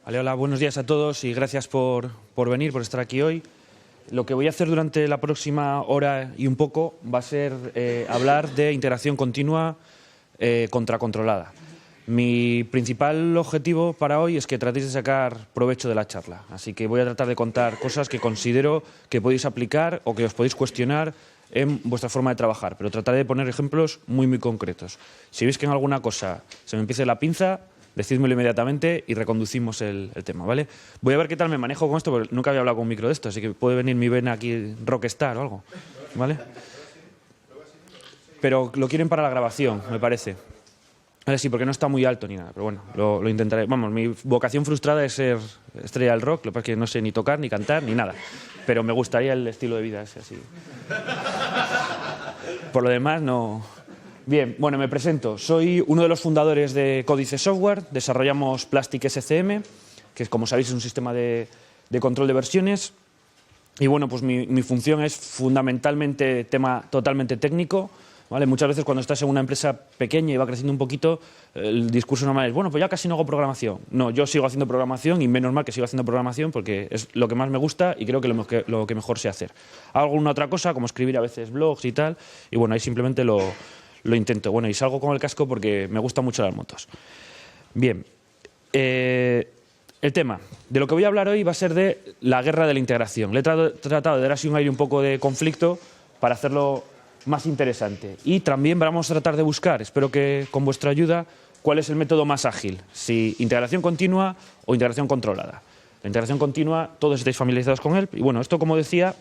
Vale, hola, buenos días a todos y gracias por venir, por estar aquí hoy. Lo que voy a hacer durante la próxima hora y un poco va a ser hablar de integración continua contracontrolada. Mi principal objetivo para hoy es que tratéis de sacar provecho de la charla. Así que voy a tratar de contar cosas que considero que podéis aplicar o que os podéis cuestionar en vuestra forma de trabajar, pero trataré de poner ejemplos muy concretos. Si veis que en alguna cosa se me empiece la pinza, decídmelo inmediatamente y reconducimos el tema, ¿vale? Voy a ver qué tal me manejo con esto, porque nunca había hablado con un micro de esto, así que puede venir mi vena aquí rockstar o algo, ¿vale? Pero lo quieren para la grabación, me parece. Vale, sí, porque no está muy alto ni nada, pero bueno, lo intentaré. Vamos, mi vocación frustrada es ser estrella del rock, lo que pasa es que no sé ni tocar, ni cantar, ni nada. Pero me gustaría el estilo de vida ese, así. Por lo demás, no... Bien, bueno, me presento. Soy uno de los fundadores de Códice Software. Desarrollamos Plastic SCM, que, como sabéis, es un sistema de control de versiones. Y bueno, pues mi función es fundamentalmente tema totalmente técnico, ¿vale? Muchas veces cuando estás en una empresa pequeña y va creciendo un poquito, el discurso normal es, bueno, pues ya casi no hago programación. No, yo sigo haciendo programación y menos mal que sigo haciendo programación porque es lo que más me gusta y creo que lo que mejor sé hacer. Hago alguna otra cosa, como escribir a veces blogs y tal, y bueno, ahí simplemente lo intento. Bueno, y salgo con el casco porque me gustan mucho las motos. Bien, el tema de lo que voy a hablar hoy va a ser de la guerra de la integración. Le he tratado de dar así un aire un poco de conflicto para hacerlo más interesante. Y también vamos a tratar de buscar, espero que con vuestra ayuda, cuál es el método más ágil, si integración continua o integración controlada. La integración continua, todos estáis familiarizados con él. Y bueno, esto, como decía,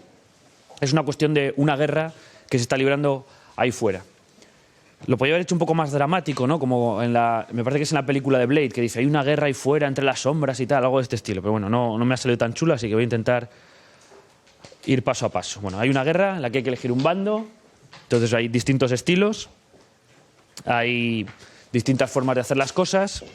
es una cuestión de una guerra que se está librando ahí fuera. Lo podría haber hecho un poco más dramático, ¿no? Como me parece que es en la película de Blade, que dice, hay una guerra ahí fuera entre las sombras y tal, algo de este estilo. Pero bueno, no me ha salido tan chulo, así que voy a intentar ir paso a paso. Bueno, hay una guerra en la que hay que elegir un bando, entonces hay distintos estilos, hay distintas formas de hacer las cosas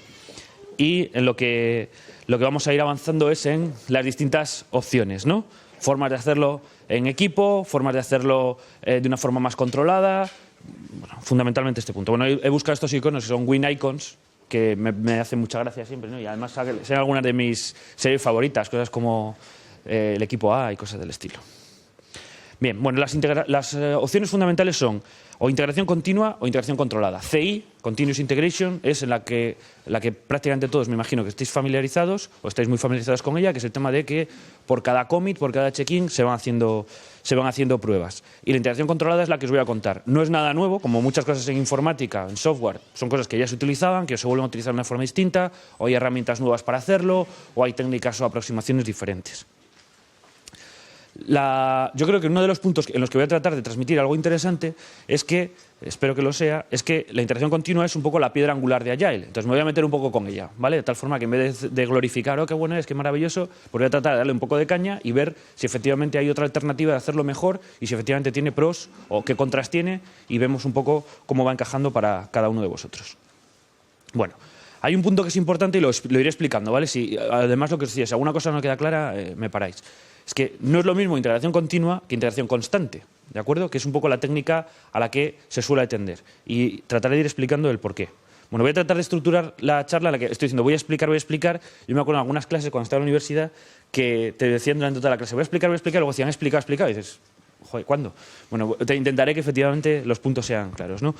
y en lo que vamos a ir avanzando es en las distintas opciones, ¿no? Formas de hacerlo en equipo, formas de hacerlo de una forma más controlada. Bueno, fundamentalmente este punto. Bueno, he buscado estos iconos que son Win Icons, que me hacen mucha gracia siempre, ¿no? Y además son algunas de mis series favoritas, cosas como el equipo A y cosas del estilo. Bien, bueno, las opciones fundamentales son o integración continua o integración controlada. CI, Continuous Integration, es en la que prácticamente todos, me imagino que estáis familiarizados o estáis muy familiarizados con ella, que es el tema de que por cada commit, por cada check-in, se van haciendo pruebas. Y la integración controlada es la que os voy a contar. No es nada nuevo, como muchas cosas en informática, en software, son cosas que ya se utilizaban, que se vuelven a utilizar de una forma distinta, o hay herramientas nuevas para hacerlo, o hay técnicas o aproximaciones diferentes. Yo creo que uno de los puntos en los que voy a tratar de transmitir algo interesante es que, espero que lo sea, es que la integración continua es un poco la piedra angular de Agile. Entonces me voy a meter un poco con ella, ¿vale? De tal forma que en vez de glorificar, oh, qué bueno es, qué maravilloso, pues voy a tratar de darle un poco de caña y ver si efectivamente hay otra alternativa de hacerlo mejor y si efectivamente tiene pros o qué contras tiene y vemos un poco cómo va encajando para cada uno de vosotros. Bueno, hay un punto que es importante y lo iré explicando, ¿vale? Si además lo que os decía, si alguna cosa no queda clara, me paráis. Es que no es lo mismo integración continua que integración constante, ¿de acuerdo? Que es un poco la técnica a la que se suele atender. Y trataré de ir explicando el porqué. Bueno, voy a tratar de estructurar la charla en la que estoy diciendo voy a explicar. Yo me acuerdo en algunas clases cuando estaba en la universidad que te decían durante toda la clase voy a explicar, y luego decían explica. Y dices, joder, ¿cuándo? Bueno, te intentaré que efectivamente los puntos sean claros, ¿no?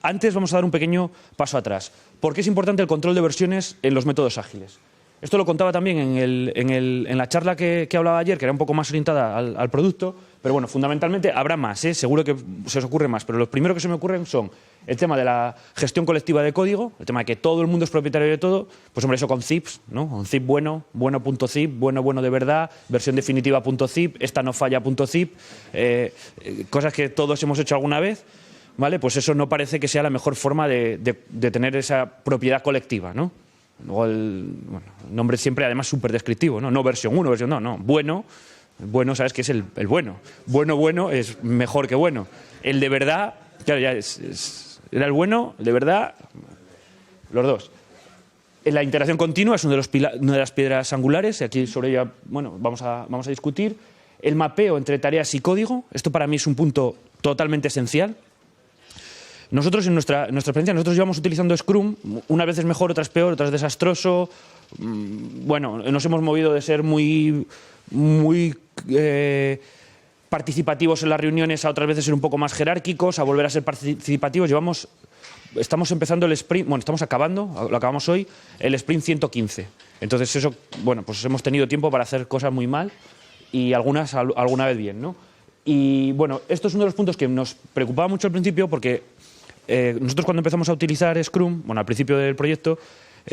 Antes vamos a dar un pequeño paso atrás. ¿Por qué es importante el control de versiones en los métodos ágiles? Esto lo contaba también en la charla que hablaba ayer, que era un poco más orientada al producto, pero bueno, fundamentalmente habrá más, seguro que se os ocurre más, pero los primeros que se me ocurren son el tema de la gestión colectiva de código, el tema de que todo el mundo es propietario de todo, pues hombre, eso con zips, ¿no? Un zip bueno.zip, bueno de verdad, versión definitiva.zip, esta no falla.zip, cosas que todos hemos hecho alguna vez, ¿vale? Pues eso no parece que sea la mejor forma de tener esa propiedad colectiva, ¿no? Luego el nombre siempre además súper descriptivo, ¿no? No versión 1, versión 2, no. Bueno, sabes que es el bueno. Bueno es mejor que bueno. El de verdad, claro, ya era el bueno, el de verdad, los dos. La integración continua es una de las piedras angulares, y aquí sobre ella, bueno, vamos a discutir. El mapeo entre tareas y código, esto para mí es un punto totalmente esencial. Nosotros, en nuestra experiencia, nosotros llevamos utilizando Scrum, unas veces mejor, otras peor, otras desastroso. Bueno, nos hemos movido de ser muy participativos en las reuniones a otras veces ser un poco más jerárquicos, a volver a ser participativos. Estamos empezando el sprint, bueno, estamos acabando, lo acabamos hoy, el sprint 115. Entonces eso, bueno, pues hemos tenido tiempo para hacer cosas muy mal y alguna vez bien, ¿no? Y bueno, esto es uno de los puntos que nos preocupaba mucho al principio porque nosotros cuando empezamos a utilizar Scrum, bueno, al principio del proyecto,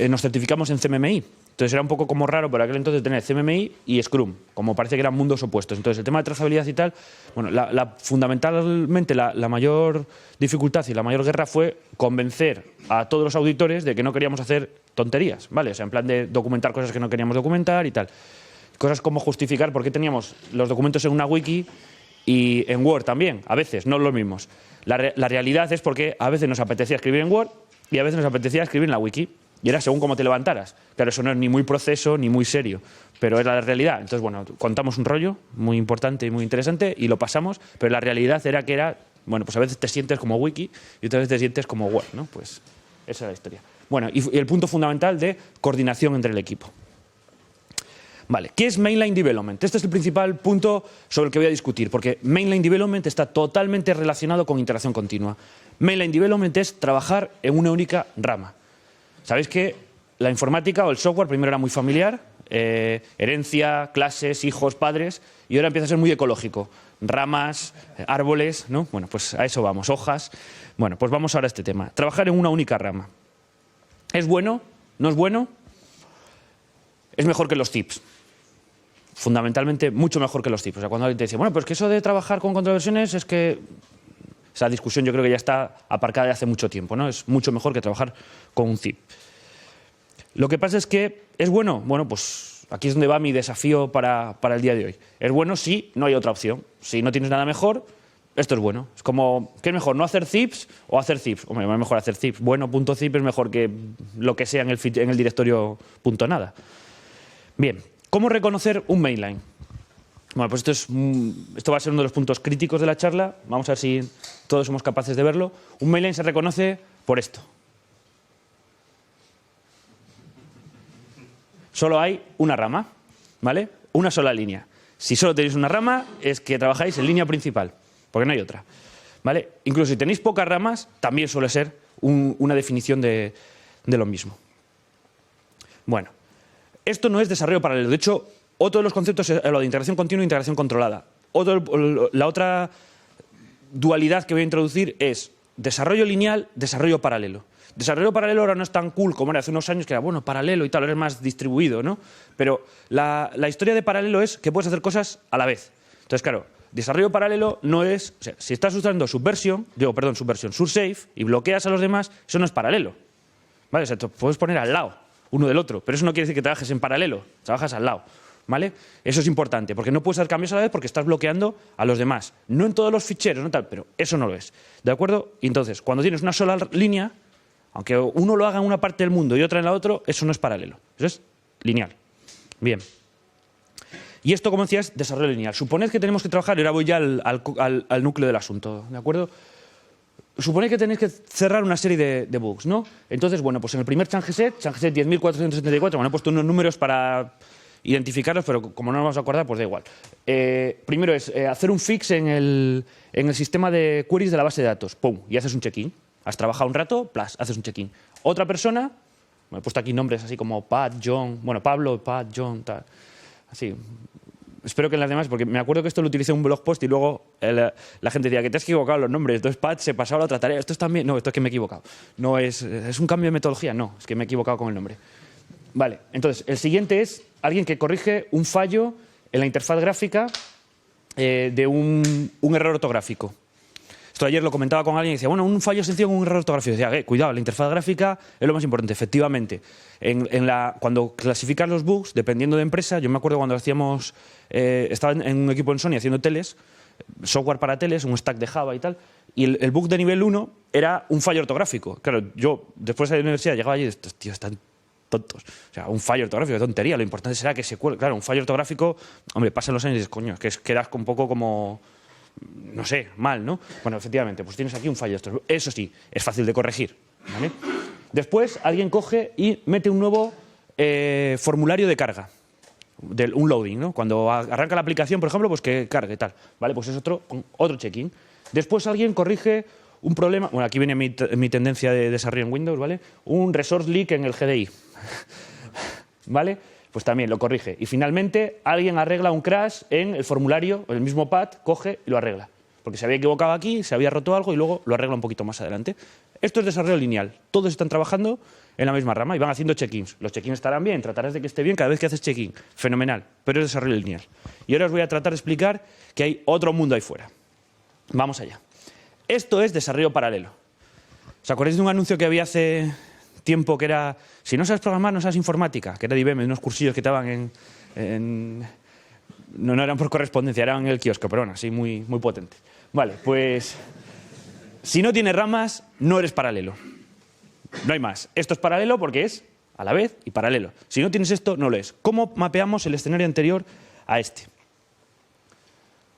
nos certificamos en CMMI. Entonces era un poco como raro por aquel entonces tener CMMI y Scrum, como parece que eran mundos opuestos. Entonces el tema de trazabilidad y tal, bueno, fundamentalmente la mayor dificultad y la mayor guerra fue convencer a todos los auditores de que no queríamos hacer tonterías, ¿vale? O sea, en plan de documentar cosas que no queríamos documentar y tal. Cosas como justificar por qué teníamos los documentos en una wiki y en Word también, a veces, no los mismos. La realidad es porque a veces nos apetecía escribir en Word y a veces nos apetecía escribir en la wiki. Y era según cómo te levantaras. Claro, eso no es ni muy proceso ni muy serio, pero es la realidad. Entonces, bueno, contamos un rollo muy importante y muy interesante y lo pasamos, pero la realidad era que era, bueno, pues a veces te sientes como wiki y otras veces te sientes como Word, ¿no? Pues esa es la historia. Bueno, y el punto fundamental de coordinación entre el equipo. Vale, ¿qué es Mainline Development? Este es el principal punto sobre el que voy a discutir, porque Mainline Development está totalmente relacionado con interacción continua. Mainline Development es trabajar en una única rama. Sabéis que la informática o el software primero era muy familiar, herencia, clases, hijos, padres, y ahora empieza a ser muy ecológico. Ramas, árboles, ¿no? Bueno, pues a eso vamos, hojas. Bueno, pues vamos ahora a este tema. Trabajar en una única rama. ¿Es bueno? ¿No es bueno? Es mejor que los tips. Fundamentalmente, mucho mejor que los tips. O sea, cuando alguien te dice, bueno, pues que eso de trabajar con control de versiones es que... Esa discusión yo creo que ya está aparcada de hace mucho tiempo, ¿no? Es mucho mejor que trabajar con un zip. Lo que pasa es que es bueno. Bueno, pues aquí es donde va mi desafío para el día de hoy. Es bueno si no hay otra opción. Si no tienes nada mejor, esto es bueno. Es como, ¿qué es mejor? ¿No hacer zips o hacer zips? Hombre, es mejor hacer zips. Bueno, .zip es mejor que lo que sea en el directorio .nada. Bien, ¿cómo reconocer un mainline? Bueno, pues esto va a ser uno de los puntos críticos de la charla. Vamos a ver si todos somos capaces de verlo. Un mainline se reconoce por esto. Solo hay una rama, ¿vale? Una sola línea. Si solo tenéis una rama, es que trabajáis en línea principal, porque no hay otra, ¿vale? Incluso si tenéis pocas ramas, también suele ser una definición de lo mismo. Bueno, esto no es desarrollo paralelo. De hecho, otro de los conceptos es lo de integración continua e integración controlada. La otra dualidad que voy a introducir es desarrollo lineal, desarrollo paralelo. Desarrollo paralelo ahora no es tan cool como era hace unos años, que era, bueno, paralelo y tal, ahora es más distribuido, ¿no? Pero la historia de paralelo es que puedes hacer cosas a la vez. Entonces, claro, desarrollo paralelo no es... O sea, si estás usando Sursafe y bloqueas a los demás, eso no es paralelo, ¿vale? O sea, te puedes poner al lado uno del otro, pero eso no quiere decir que trabajes en paralelo, trabajas al lado, ¿vale? Eso es importante, porque no puedes hacer cambios a la vez porque estás bloqueando a los demás. No en todos los ficheros, no tal, pero eso no lo es, ¿de acuerdo? Y entonces, cuando tienes una sola línea, aunque uno lo haga en una parte del mundo y otra en la otra, eso no es paralelo, eso es lineal. Bien. Y esto, como decía, es desarrollo lineal. Suponed que tenemos que trabajar, y ahora voy ya al núcleo del asunto, ¿de acuerdo? Suponed que tenéis que cerrar una serie de bugs, ¿no? Entonces, bueno, pues en el primer changeset 10.474, bueno, he puesto unos números para identificarlos, pero como no nos vamos a acordar, pues da igual. Primero es hacer un fix en el sistema de queries de la base de datos. ¡Pum! Y haces un check-in. Has trabajado un rato, plus, haces un check-in. Otra persona, me he puesto aquí nombres así como Pat, John, bueno, Pablo, Pat, John, tal. Así. Espero que en las demás, porque me acuerdo que esto lo utilicé en un blog post y luego la gente decía que te has equivocado los nombres. Entonces Pat se pasaba a la otra tarea. Esto es también... No, esto es que me he equivocado. No es un cambio de metodología, no, es que me he equivocado con el nombre. Vale, entonces, el siguiente es alguien que corrige un fallo en la interfaz gráfica de un error ortográfico. Esto ayer lo comentaba con alguien y decía, bueno, un fallo sencillo con un error ortográfico. Decía, cuidado, la interfaz gráfica es lo más importante. Efectivamente, cuando clasificas los bugs, dependiendo de empresa, yo me acuerdo cuando hacíamos, estaba en un equipo en Sony haciendo teles, software para teles, un stack de Java y tal, y el bug de nivel 1 era un fallo ortográfico. Claro, yo después de la universidad llegaba allí y estos tíos están tontos. O sea, un fallo ortográfico, qué tontería. Lo importante será que se cuele. Claro, un fallo ortográfico, hombre, pasan los años y dices, coño, que quedas un poco como... no sé, mal, ¿no? Bueno, efectivamente, pues tienes aquí un fallo de estos. Eso sí, es fácil de corregir, ¿vale? Después alguien coge y mete un nuevo formulario de carga, un loading, ¿no? Cuando arranca la aplicación, por ejemplo, pues que cargue tal, ¿vale? Pues es otro check-in. Después alguien corrige un problema, bueno, aquí viene mi tendencia de desarrollo en Windows, ¿vale? Un resource leak en el GDI, ¿vale? Pues también lo corrige. Y finalmente alguien arregla un crash en el formulario, el mismo pad, coge y lo arregla. Porque se había equivocado aquí, se había roto algo y luego lo arregla un poquito más adelante. Esto es desarrollo lineal. Todos están trabajando en la misma rama y van haciendo check-ins. Los check-ins estarán bien, tratarás de que esté bien cada vez que haces check-in. Fenomenal, pero es desarrollo lineal. Y ahora os voy a tratar de explicar que hay otro mundo ahí fuera. Vamos allá. Esto es desarrollo paralelo. ¿Os acordáis de un anuncio que había hace tiempo que era, si no sabes programar, no sabes informática? Que era de IBM, unos cursillos que estaban no eran por correspondencia, eran en el kiosco, pero bueno, así muy, muy potente. Vale, pues si no tienes ramas, no eres paralelo. No hay más. Esto es paralelo porque es a la vez y paralelo. Si no tienes esto, no lo es. ¿Cómo mapeamos el escenario anterior a este?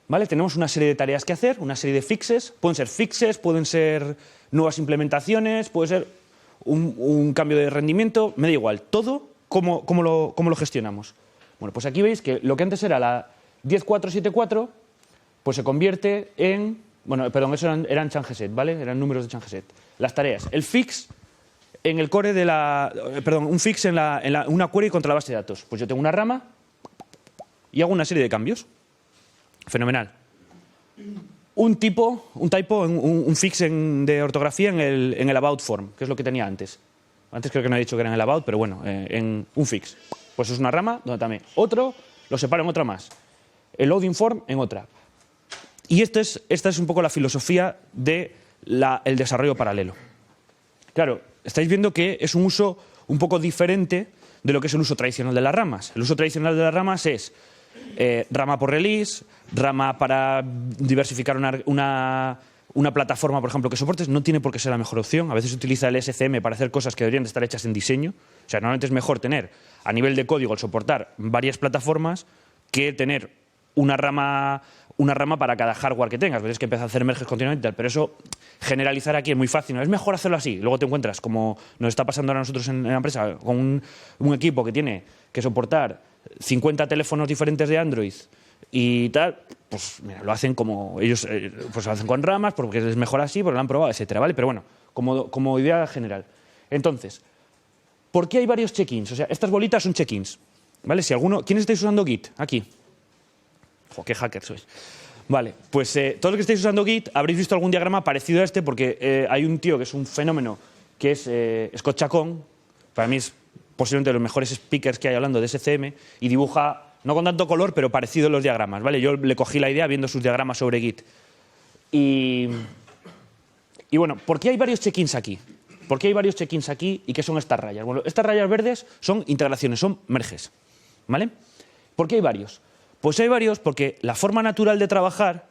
¿Vale? Tenemos una serie de tareas que hacer, una serie de fixes. Pueden ser nuevas implementaciones, puede ser un cambio de rendimiento, me da igual. Todo, ¿cómo lo gestionamos? Bueno, pues aquí veis que lo que antes era la 10.474, pues se convierte en... Bueno, perdón, eso eran changeset, ¿vale? Eran números de changeset. Las tareas. El fix en el core de la... Perdón, un fix en una query contra la base de datos. Pues yo tengo una rama y hago una serie de cambios. Fenomenal. Un typo, un fix de ortografía en el about form, que es lo que tenía antes. Antes creo que no he dicho que era en el about, pero bueno, en un fix. Pues es una rama donde también. Otro lo separo en otra más. El loading form en otra. Y esta es un poco la filosofía del desarrollo paralelo. Claro, estáis viendo que es un uso un poco diferente de lo que es el uso tradicional de las ramas. El uso tradicional de las ramas es rama por release, rama para diversificar una plataforma, por ejemplo, que soportes. No tiene por qué ser la mejor opción. A veces se utiliza el SCM para hacer cosas que deberían de estar hechas en diseño. O sea, normalmente es mejor tener a nivel de código el soportar varias plataformas que tener una rama para cada hardware que tengas. Ves que empieza a hacer merges continuamente y tal, pero eso generalizar aquí es muy fácil. ¿No? Es mejor hacerlo así. Luego te encuentras, como nos está pasando ahora a nosotros en la empresa, con un equipo que tiene que soportar 50 teléfonos diferentes de Android y tal, pues mira, lo hacen como ellos, pues lo hacen con ramas, porque es mejor así, porque lo han probado, etcétera, ¿vale? Pero bueno, como idea general. Entonces, ¿por qué hay varios check-ins? O sea, estas bolitas son check-ins, ¿vale? ¿Quiénes estáis usando Git? Aquí. ¡Jo, qué hacker sois! Vale, pues todos los que estáis usando Git habréis visto algún diagrama parecido a este, porque hay un tío que es un fenómeno, que es Scott Chacon. Para mí es posiblemente de los mejores speakers que hay hablando de SCM, y dibuja, no con tanto color, pero parecido en los diagramas, ¿vale? Yo le cogí la idea viendo sus diagramas sobre Git. Y bueno, ¿por qué hay varios check-ins aquí? ¿Por qué hay varios check-ins aquí y qué son estas rayas? Bueno, estas rayas verdes son integraciones, son merges, ¿vale? ¿Por qué hay varios? Pues hay varios porque la forma natural de trabajar,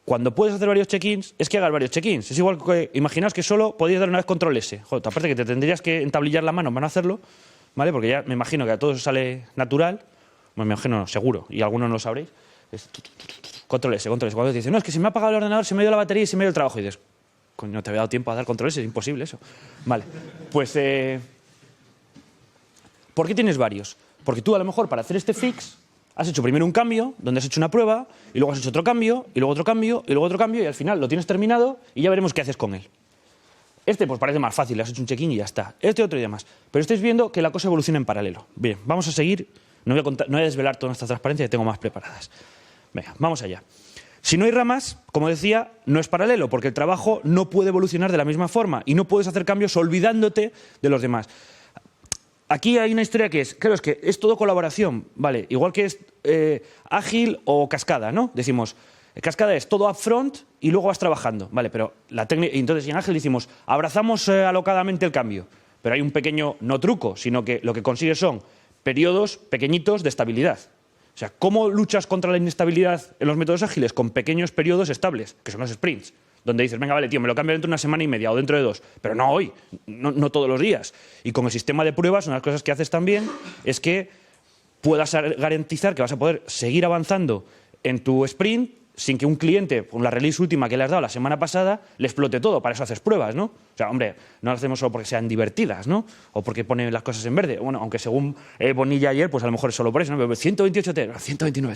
cuando puedes hacer varios check-ins, es que hagas varios check-ins. Es igual que, imaginaos que solo podías dar una vez control S. Joder, aparte que te tendrías que entablillar la mano para no hacerlo, ¿vale? Porque ya me imagino que a todos sale natural. Bueno, me imagino, seguro, y algunos no lo sabréis. Es control S, control S. Cuando te dicen, no, es que se me ha apagado el ordenador, se me ha ido la batería y se me ha ido el trabajo. Y dices, coño, no te había dado tiempo a dar control S, es imposible eso. Vale, pues, ¿por qué tienes varios? Porque tú, a lo mejor, para hacer este fix, has hecho primero un cambio, donde has hecho una prueba, y luego has hecho otro cambio, y luego otro cambio, y luego otro cambio, y al final lo tienes terminado, y ya veremos qué haces con él. Este pues parece más fácil, has hecho un check-in y ya está. Este otro día más. Pero estáis viendo que la cosa evoluciona en paralelo. Bien, vamos a seguir. No voy a desvelar toda nuestra transparencia, que tengo más preparadas. Venga, vamos allá. Si no hay ramas, como decía, no es paralelo, porque el trabajo no puede evolucionar de la misma forma y no puedes hacer cambios olvidándote de los demás. Aquí hay una historia que es, claro, es que es todo colaboración, ¿vale? Igual que es ágil o cascada, ¿no? Decimos, cascada es todo upfront y luego vas trabajando, ¿vale? Pero la técnica, entonces en ágil decimos, abrazamos alocadamente el cambio, pero hay un pequeño, no truco, sino que lo que consigues son periodos pequeñitos de estabilidad. O sea, ¿cómo luchas contra la inestabilidad en los métodos ágiles? Con pequeños periodos estables, que son los sprints, donde dices, venga, vale, tío, me lo cambio dentro de una semana y media o dentro de 2, pero no hoy, no todos los días. Y con el sistema de pruebas, una de las cosas que haces también es que puedas garantizar que vas a poder seguir avanzando en tu sprint sin que un cliente, con la release última que le has dado la semana pasada, le explote todo. Para eso haces pruebas, ¿no? O sea, hombre, no lo hacemos solo porque sean divertidas, ¿no? O porque ponen las cosas en verde. Bueno, aunque según Bonilla ayer, pues a lo mejor es solo por eso, ¿no? Pero 128 T, 129.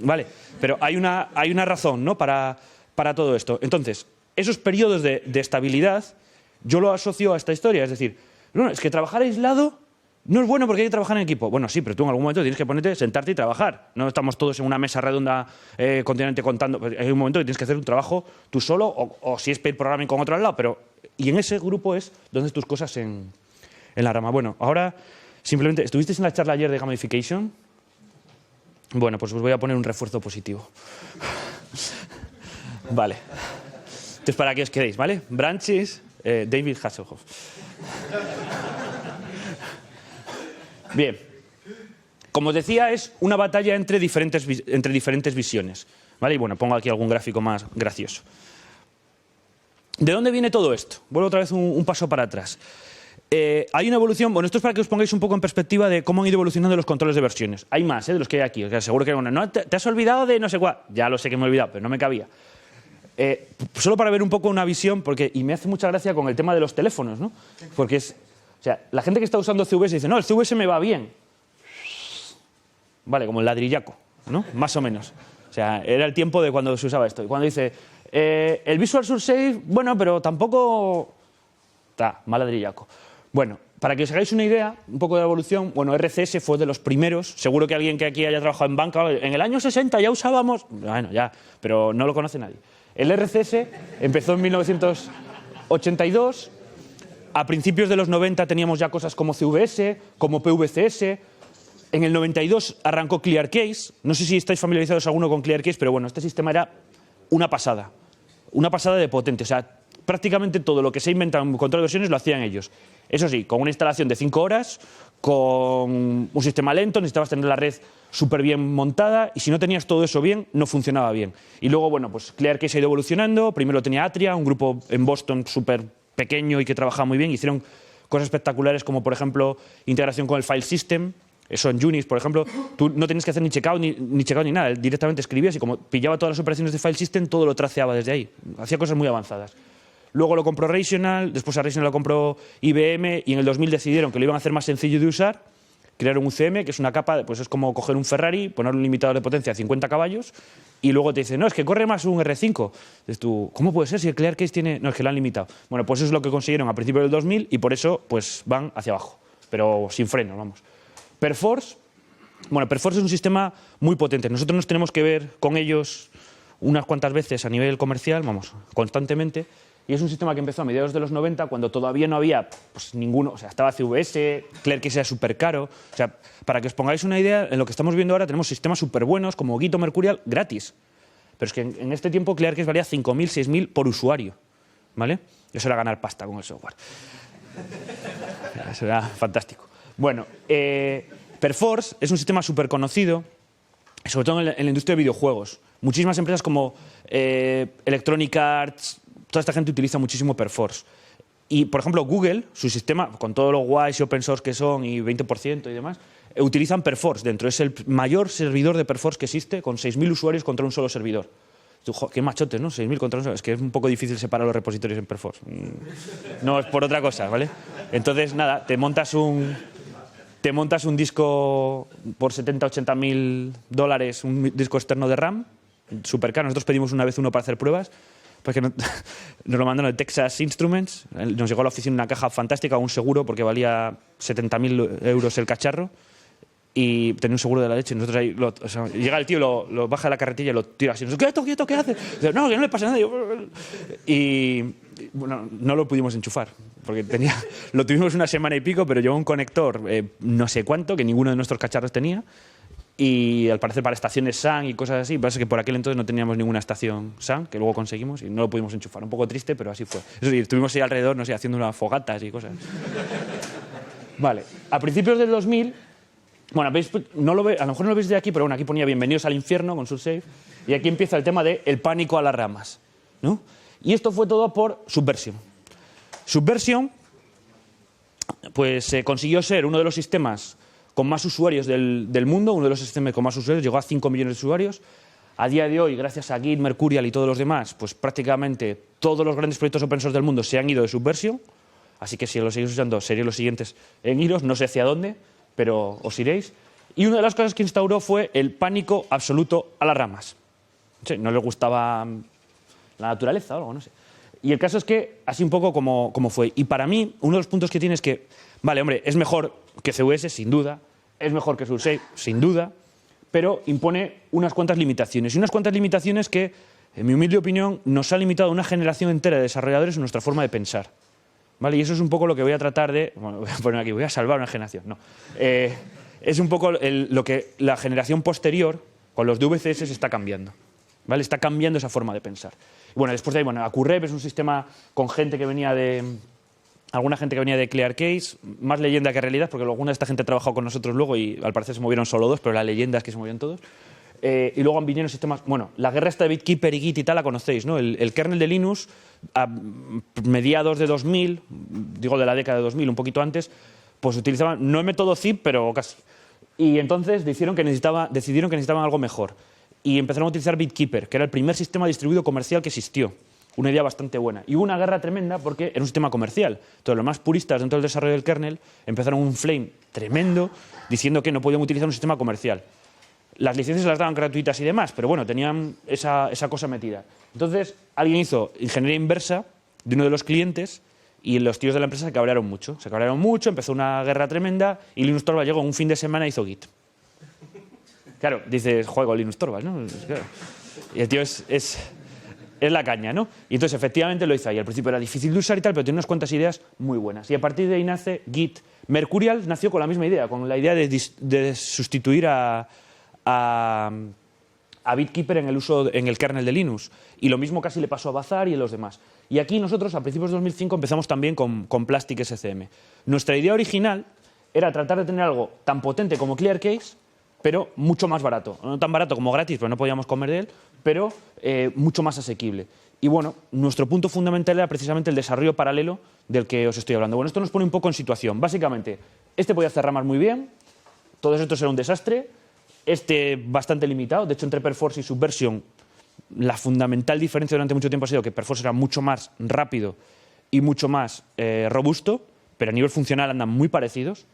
Vale, pero hay una razón, ¿no? Para todo esto. Entonces, esos periodos de estabilidad, yo lo asocio a esta historia. Es decir, no, es que trabajar aislado no es bueno porque hay que trabajar en equipo. Bueno, sí, pero tú en algún momento tienes que ponerte, sentarte y trabajar. No estamos todos en una mesa redonda continuamente contando. Hay un momento que tienes que hacer un trabajo tú solo o si es pair programming con otro al lado. Pero, y en ese grupo es donde tus cosas en la rama. Bueno, ahora simplemente, ¿estuvisteis en la charla ayer de gamification? Bueno, pues os voy a poner un refuerzo positivo. Vale. Entonces, para que os quedéis, ¿vale? Branches, David Hasselhoff. Bien. Como os decía, es una batalla entre diferentes visiones. ¿Vale? Y bueno, pongo aquí algún gráfico más gracioso. ¿De dónde viene todo esto? Vuelvo otra vez un paso para atrás. Hay una evolución, bueno, esto es para que os pongáis un poco en perspectiva de cómo han ido evolucionando los controles de versiones. Hay más de los que hay aquí, o sea, seguro que hay una. No, te has olvidado de no sé cuál. Ya lo sé que me he olvidado, pero no me cabía. Solo para ver un poco una visión, y me hace mucha gracia con el tema de los teléfonos, ¿no? Porque o sea, la gente que está usando CVS dice, no, el CVS me va bien. Vale, como el ladrillaco, ¿no? Más o menos. O sea, era el tiempo de cuando se usaba esto. Y cuando dice, el Visual Sursafe, bueno, pero tampoco... mal ladrillaco. Bueno, para que os hagáis una idea, un poco de la evolución, bueno, RCS fue de los primeros, seguro que alguien que aquí haya trabajado en banca, en el año 60 ya usábamos, bueno, ya, pero no lo conoce nadie. El RCS empezó en 1982, a principios de los 90 teníamos ya cosas como CVS, como PVCS, en el 92 arrancó ClearCase, no sé si estáis familiarizados alguno con ClearCase, pero bueno, este sistema era una pasada de potente, o sea, prácticamente todo lo que se ha inventado en control de versiones lo hacían ellos. Eso sí, con una instalación de 5 horas, con un sistema lento, necesitabas tener la red súper bien montada y si no tenías todo eso bien, no funcionaba bien. Y luego, bueno, pues ClearCase ha ido evolucionando. Primero tenía Atria, un grupo en Boston súper pequeño y que trabajaba muy bien. Hicieron cosas espectaculares como, por ejemplo, integración con el file system. Eso en Unix, por ejemplo, tú no tenías que hacer ni checkout ni nada. Directamente escribías y como pillaba todas las operaciones de file system, todo lo traceaba desde ahí. Hacía cosas muy avanzadas. Luego lo compró Rational, después a Rational lo compró IBM y en el 2000 decidieron que lo iban a hacer más sencillo de usar. Crearon un UCM, que es una capa, pues es como coger un Ferrari, poner un limitador de potencia a 50 caballos y luego te dicen, no, es que corre más un R5. Entonces tú, ¿cómo puede ser si el ClearCase tiene...? No, es que lo han limitado. Bueno, pues eso es lo que consiguieron a principios del 2000 y por eso pues van hacia abajo, pero sin freno, vamos. Perforce, bueno, Perforce es un sistema muy potente. Nosotros nos tenemos que ver con ellos unas cuantas veces a nivel comercial, vamos, constantemente. Y es un sistema que empezó a mediados de los 90, cuando todavía no había pues, ninguno, o sea, estaba CVS, ClearCase era súper caro. O sea, para que os pongáis una idea, en lo que estamos viendo ahora tenemos sistemas súper buenos como Git o Mercurial gratis. Pero es que en este tiempo ClearCase valía 5.000, 6.000 por usuario, ¿vale? Eso era ganar pasta con el software. Eso era fantástico. Bueno, Perforce es un sistema súper conocido, sobre todo en la industria de videojuegos. Muchísimas empresas como Electronic Arts, toda esta gente utiliza muchísimo Perforce. Y, por ejemplo, Google, su sistema, con todo lo guays y open source que son, y 20% y demás, utilizan Perforce dentro. Es el mayor servidor de Perforce que existe, con 6.000 usuarios contra un solo servidor. Qué machotes, ¿no? 6.000 contra un solo. Es que es un poco difícil separar los repositorios en Perforce. No, es por otra cosa, ¿vale? Entonces, nada, te montas un disco por 70.000, $80.000, un disco externo de RAM, súper caro. Nosotros pedimos una vez uno para hacer pruebas, porque nos lo mandaron de Texas Instruments. Nos llegó a la oficina una caja fantástica, un seguro, porque valía 70.000 euros el cacharro, y tenía un seguro de la leche. Nosotros ahí, llega el tío, lo baja de la carretilla y lo tira así. Quieto, ¿qué hace? Dice, no, que no le pasa nada. Y bueno, no lo pudimos enchufar, porque lo tuvimos una semana y pico, pero llevó un conector no sé cuánto, que ninguno de nuestros cacharros tenía. Y al parecer para estaciones SAN y cosas así, pasa que por aquel entonces no teníamos ninguna estación SAN, que luego conseguimos y no lo pudimos enchufar. Un poco triste, pero así fue. Eso sí, estuvimos ahí alrededor, no sé, haciendo unas fogatas y cosas. Vale, a principios del 2000, bueno, veis, a lo mejor no lo veis de aquí, pero bueno, aquí ponía bienvenidos al infierno con Sursafe, y aquí empieza el tema de el pánico a las ramas, ¿no? Y esto fue todo por Subversion. Subversion, pues consiguió ser uno de los sistemas con más usuarios del mundo, uno de los sistemas con más usuarios, llegó a 5 millones de usuarios. A día de hoy, gracias a Git, Mercurial y todos los demás, pues prácticamente todos los grandes proyectos open source del mundo se han ido de Subversion, así que si lo seguís usando, serían los siguientes en iros, no sé hacia dónde, pero os iréis. Y una de las cosas que instauró fue el pánico absoluto a las ramas. No les gustaba la naturaleza o algo, no sé. Y el caso es que, así un poco como fue. Y para mí, uno de los puntos que tiene es que, vale, hombre, es mejor que CVS, sin duda, es mejor que SurSafe, sin duda, pero impone unas cuantas limitaciones. Y unas cuantas limitaciones que, en mi humilde opinión, nos ha limitado a una generación entera de desarrolladores en nuestra forma de pensar. ¿Vale? Y eso es un poco lo que voy a tratar de... Bueno, voy a poner aquí, voy a salvar una generación. No. Es un poco lo que la generación posterior, con los DVCS, está cambiando. ¿Vale? Está cambiando esa forma de pensar. Y bueno, después de ahí, bueno, AcuRev es un sistema con gente que venía de... Alguna gente que venía de ClearCase, más leyenda que realidad, porque alguna de esta gente ha trabajado con nosotros luego y al parecer se movieron solo dos, pero la leyenda es que se movieron todos. Y luego vinieron sistemas... Bueno, la guerra esta de BitKeeper y Git y tal la conocéis, ¿no? El kernel de Linux, a mediados de 2000, digo de la década de 2000, un poquito antes, pues utilizaban, no el método zip, pero casi. Y entonces decidieron que necesitaban algo mejor. Y empezaron a utilizar BitKeeper, que era el primer sistema distribuido comercial que existió. Una idea bastante buena. Y hubo una guerra tremenda porque era un sistema comercial. Entonces, los más puristas dentro del desarrollo del kernel empezaron un flame tremendo diciendo que no podían utilizar un sistema comercial. Las licencias las daban gratuitas y demás, pero bueno, tenían esa cosa metida. Entonces, alguien hizo ingeniería inversa de uno de los clientes y los tíos de la empresa se cabrearon mucho. Se cabrearon mucho, empezó una guerra tremenda y Linus Torvalds llegó un fin de semana e hizo Git. Claro, dices, juego Linus Torvalds, ¿no? Claro. Y el tío es la caña, ¿no? Y entonces efectivamente lo hizo ahí. Al principio era difícil de usar y tal, pero tiene unas cuantas ideas muy buenas. Y a partir de ahí nace Git. Mercurial nació con la misma idea, con la idea de sustituir a BitKeeper en el kernel de Linux. Y lo mismo casi le pasó a Bazaar y a los demás. Y aquí nosotros, a principios de 2005, empezamos también con Plastic SCM. Nuestra idea original era tratar de tener algo tan potente como ClearCase, pero mucho más barato. No tan barato como gratis, pero no podíamos comer de él, pero mucho más asequible. Y bueno, nuestro punto fundamental era precisamente el desarrollo paralelo del que os estoy hablando. Bueno, esto nos pone un poco en situación. Básicamente, este podía hacer ramas muy bien, todos estos eran un desastre, este bastante limitado. De hecho, entre Perforce y Subversion, la fundamental diferencia durante mucho tiempo ha sido que Perforce era mucho más rápido y mucho más robusto, pero a nivel funcional andan muy parecidos.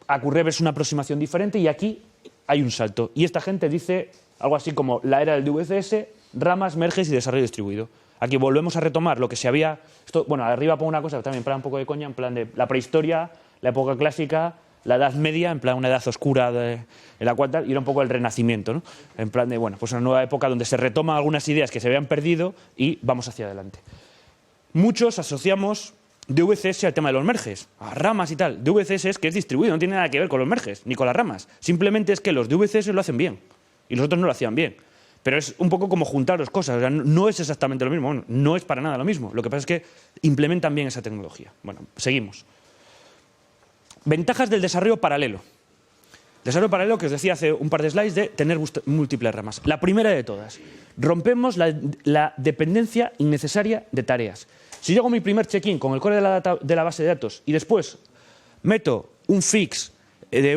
AcuRev es una aproximación diferente y aquí hay un salto. Y esta gente dice algo así como la era del DVCS, ramas, merges y desarrollo distribuido. Aquí volvemos a retomar lo que se había... Bueno, arriba pongo una cosa que también en plan un poco de coña, en plan de la prehistoria, la época clásica, la Edad Media, en plan una edad oscura en la cual tal, y era un poco el Renacimiento, ¿no? En plan de, bueno, pues una nueva época donde se retoman algunas ideas que se habían perdido y vamos hacia adelante. Muchos asociamos DVCS al tema de los merges, a ramas y tal. DVCS es que es distribuido, no tiene nada que ver con los merges, ni con las ramas. Simplemente es que los DVCS lo hacen bien y los otros no lo hacían bien. Pero es un poco como juntar dos cosas. O sea, no es exactamente lo mismo. Bueno, no es para nada lo mismo. Lo que pasa es que implementan bien esa tecnología. Bueno, seguimos. Ventajas del desarrollo paralelo. Desarrollo paralelo que os decía hace un par de slides de tener múltiples ramas. La primera de todas. Rompemos la dependencia innecesaria de tareas. Si yo hago mi primer check-in con el core de la base de datos y después meto un fix de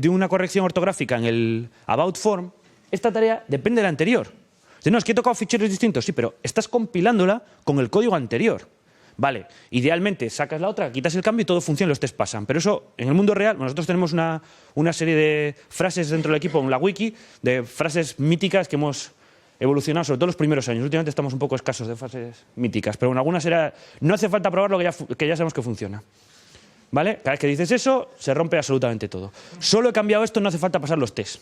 una corrección ortográfica en el about form, esta tarea depende de la anterior. No, es que he tocado ficheros distintos, sí, pero estás compilándola con el código anterior. Vale, idealmente sacas la otra, quitas el cambio y todo funciona y los test pasan. Pero eso, en el mundo real, nosotros tenemos una serie de frases dentro del equipo en la wiki, de frases míticas que hemos evolucionado, sobre todo los primeros años. Últimamente estamos un poco escasos de frases míticas, pero en algunas era, no hace falta probarlo que ya sabemos que funciona. ¿Vale? Cada vez que dices eso, se rompe absolutamente todo. Solo he cambiado esto, no hace falta pasar los tests.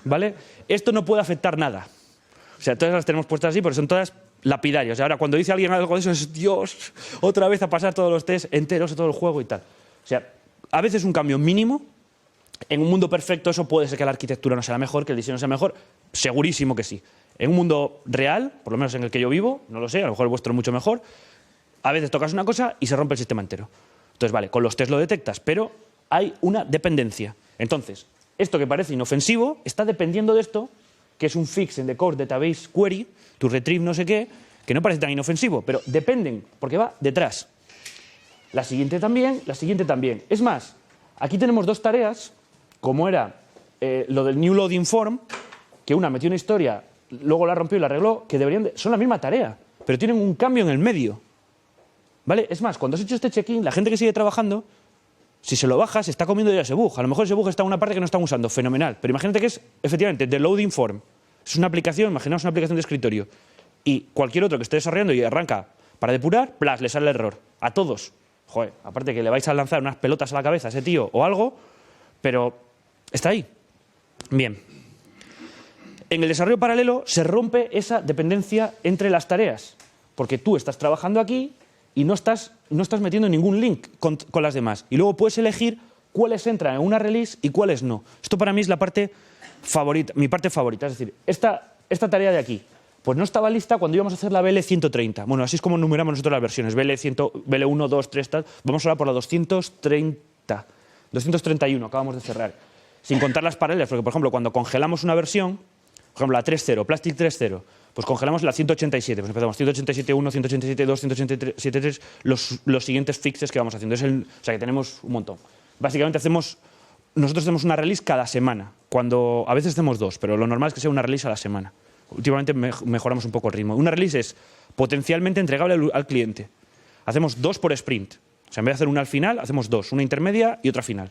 ¿Vale? Esto no puede afectar nada. O sea, todas las tenemos puestas así porque son todas lapidarias. Ahora, cuando dice alguien algo de eso, es Dios, otra vez a pasar todos los tests enteros, todo el juego y tal. O sea, a veces un cambio mínimo. En un mundo perfecto eso puede ser que la arquitectura no sea mejor, que el diseño sea mejor. Segurísimo que sí. En un mundo real, por lo menos en el que yo vivo, no lo sé, a lo mejor el vuestro es mucho mejor, a veces tocas una cosa y se rompe el sistema entero. Entonces, vale, con los tests lo detectas, pero hay una dependencia. Entonces, esto que parece inofensivo está dependiendo de esto, que es un fix en the core database query, tu retrieve no sé qué, que no parece tan inofensivo, pero dependen, porque va detrás. La siguiente también, la siguiente también. Es más, aquí tenemos dos tareas, como era lo del new loading form, que una metió una historia, luego la rompió y la arregló, que son la misma tarea, pero tienen un cambio en el medio. ¿Vale? Es más, cuando has hecho este check-in, la gente que sigue trabajando, si se lo bajas, está comiendo ya ese bug. A lo mejor ese bug está en una parte que no están usando, fenomenal. Pero imagínate que es, efectivamente, de loading form. Es una aplicación, imaginaos una aplicación de escritorio. Y cualquier otro que esté desarrollando y arranca para depurar, ¡plas!, le sale el error. A todos. Joder, aparte que le vais a lanzar unas pelotas a la cabeza a ese tío o algo, pero está ahí. Bien. En el desarrollo paralelo se rompe esa dependencia entre las tareas. Porque tú estás trabajando aquí y no estás metiendo ningún link con las demás. Y luego puedes elegir cuáles entran en una release y cuáles no. Esto para mí es la parte favorita, mi parte favorita. Es decir, esta tarea de aquí, pues no estaba lista cuando íbamos a hacer la BL130. Bueno, así es como numeramos nosotros las versiones. BL1, 2, 3, tal. Vamos ahora por la 231, acabamos de cerrar. Sin contar las paralelas, porque, por ejemplo, cuando congelamos una versión, por ejemplo, la 3.0, Plastic 3.0, pues congelamos la 187, pues empezamos 187.1, 187.2, 187.3, los siguientes fixes que vamos haciendo. O sea, que tenemos un montón. Básicamente nosotros hacemos una release cada semana, cuando a veces hacemos dos, pero lo normal es que sea una release a la semana. Últimamente mejoramos un poco el ritmo. Una release es potencialmente entregable al cliente. Hacemos 2 por sprint. O sea, en vez de hacer una al final, hacemos 2, una intermedia y otra final.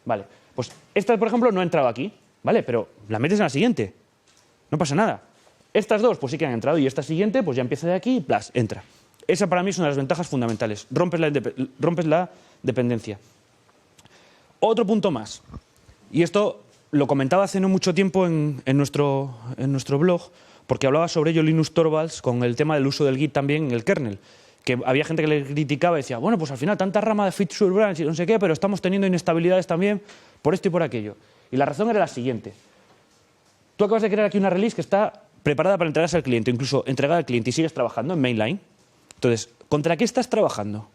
Vale, pues esta, por ejemplo, no ha entrado aquí, ¿vale? Pero la metes en la siguiente. No pasa nada. Estas dos, pues sí que han entrado, y esta siguiente, pues ya empieza de aquí y ¡plas!, entra. Esa para mí es una de las ventajas fundamentales. Rompes la dependencia. Otro punto más, y esto lo comentaba hace no mucho tiempo en nuestro blog, porque hablaba sobre ello Linus Torvalds con el tema del uso del Git también en el kernel, que había gente que le criticaba y decía, bueno, pues al final tanta rama de feature branch y no sé qué, pero estamos teniendo inestabilidades también por esto y por aquello. Y la razón era la siguiente. Tú acabas de crear aquí una release que está preparada para entregarse al cliente, incluso entregada al cliente, y sigues trabajando en mainline. Entonces, ¿contra qué estás trabajando?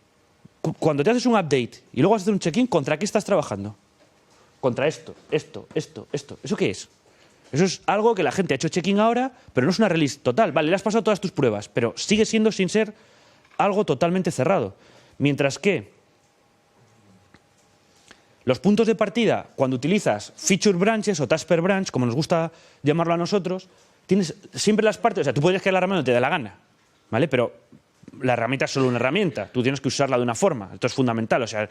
Cuando te haces un update y luego haces un check-in, ¿contra qué estás trabajando? Contra esto. ¿Eso qué es? Eso es algo que la gente ha hecho check-in ahora, pero no es una release total. Vale, le has pasado todas tus pruebas, pero sigue siendo sin ser algo totalmente cerrado. Mientras que los puntos de partida, cuando utilizas feature branches o task per branch, como nos gusta llamarlo a nosotros, tienes siempre las partes, o sea, tú puedes crear la herramienta donde te dé la gana, ¿vale? Pero la herramienta es solo una herramienta, tú tienes que usarla de una forma, esto es fundamental. O sea,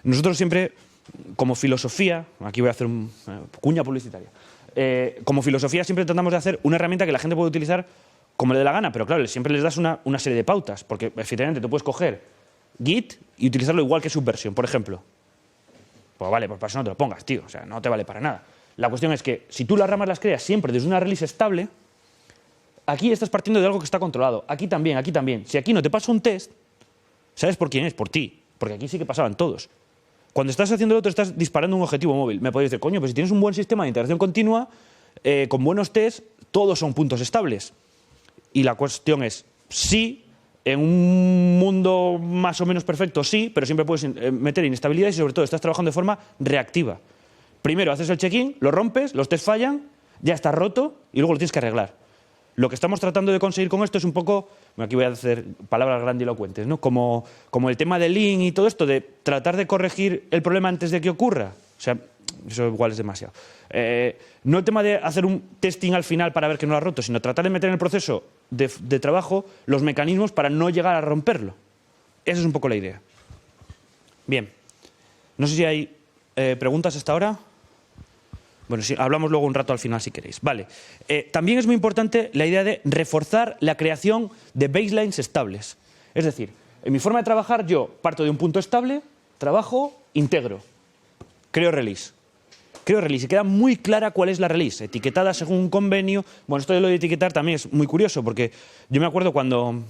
nosotros siempre, como filosofía, aquí voy a hacer una cuña publicitaria, como filosofía siempre tratamos de hacer una herramienta que la gente puede utilizar como le dé la gana, pero claro, siempre les das una serie de pautas, porque efectivamente tú puedes coger Git y utilizarlo igual que Subversion, por ejemplo. Pues vale, pues para eso no te lo pongas, tío, o sea, no te vale para nada. La cuestión es que si tú las ramas las creas siempre desde una release estable, aquí estás partiendo de algo que está controlado. Aquí también, aquí también. Si aquí no te pasa un test, ¿sabes por quién es? Por ti. Porque aquí sí que pasaban todos. Cuando estás haciendo el otro, estás disparando un objetivo móvil. Me podéis decir, coño, pues si tienes un buen sistema de integración continua, con buenos tests, todos son puntos estables. Y la cuestión es, sí, en un mundo más o menos perfecto, sí, pero siempre puedes meter inestabilidades y sobre todo estás trabajando de forma reactiva. Primero haces el check-in, lo rompes, los tests fallan, ya está roto y luego lo tienes que arreglar. Lo que estamos tratando de conseguir con esto es un poco, bueno, aquí voy a hacer palabras grandilocuentes, ¿no? Como el tema del link y todo esto, de tratar de corregir el problema antes de que ocurra. O sea, eso igual es demasiado. No el tema de hacer un testing al final para ver que no lo ha roto, sino tratar de meter en el proceso de trabajo los mecanismos para no llegar a romperlo. Esa es un poco la idea. Bien. No sé si hay preguntas hasta ahora. Bueno, sí, hablamos luego un rato al final si queréis. Vale. También es muy importante la idea de reforzar la creación de baselines estables. Es decir, en mi forma de trabajar yo parto de un punto estable, trabajo, integro, creo release. Creo release y queda muy clara cuál es la release, etiquetada según un convenio. Bueno, esto de lo de etiquetar también es muy curioso porque yo me acuerdo cuando,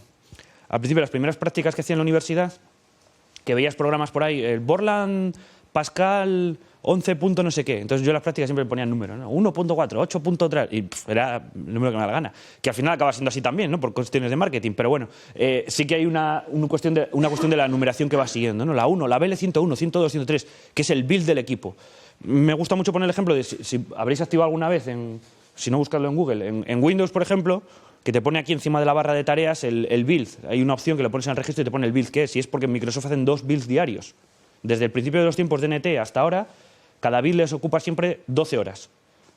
al principio, las primeras prácticas que hacía en la universidad, que veías programas por ahí, el Borland, Pascal 11. No sé qué. Entonces yo en las prácticas siempre me ponía el número, ¿no? 1.4, 8.3 y era el número que me da la gana. Que al final acaba siendo así también, ¿no? Por cuestiones de marketing. Pero bueno, sí que hay una cuestión de la numeración que va siguiendo, ¿no? La 1, la BL101, 102, 103, que es el build del equipo. Me gusta mucho poner el ejemplo de si habréis activado alguna vez, si no buscarlo en Google, en Windows, por ejemplo, que te pone aquí encima de la barra de tareas el build. Hay una opción que le pones en el registro y te pone el build, ¿qué es? Y es porque en Microsoft hacen 2 builds diarios. Desde el principio de los tiempos de NT hasta ahora, cada build les ocupa siempre 12 horas.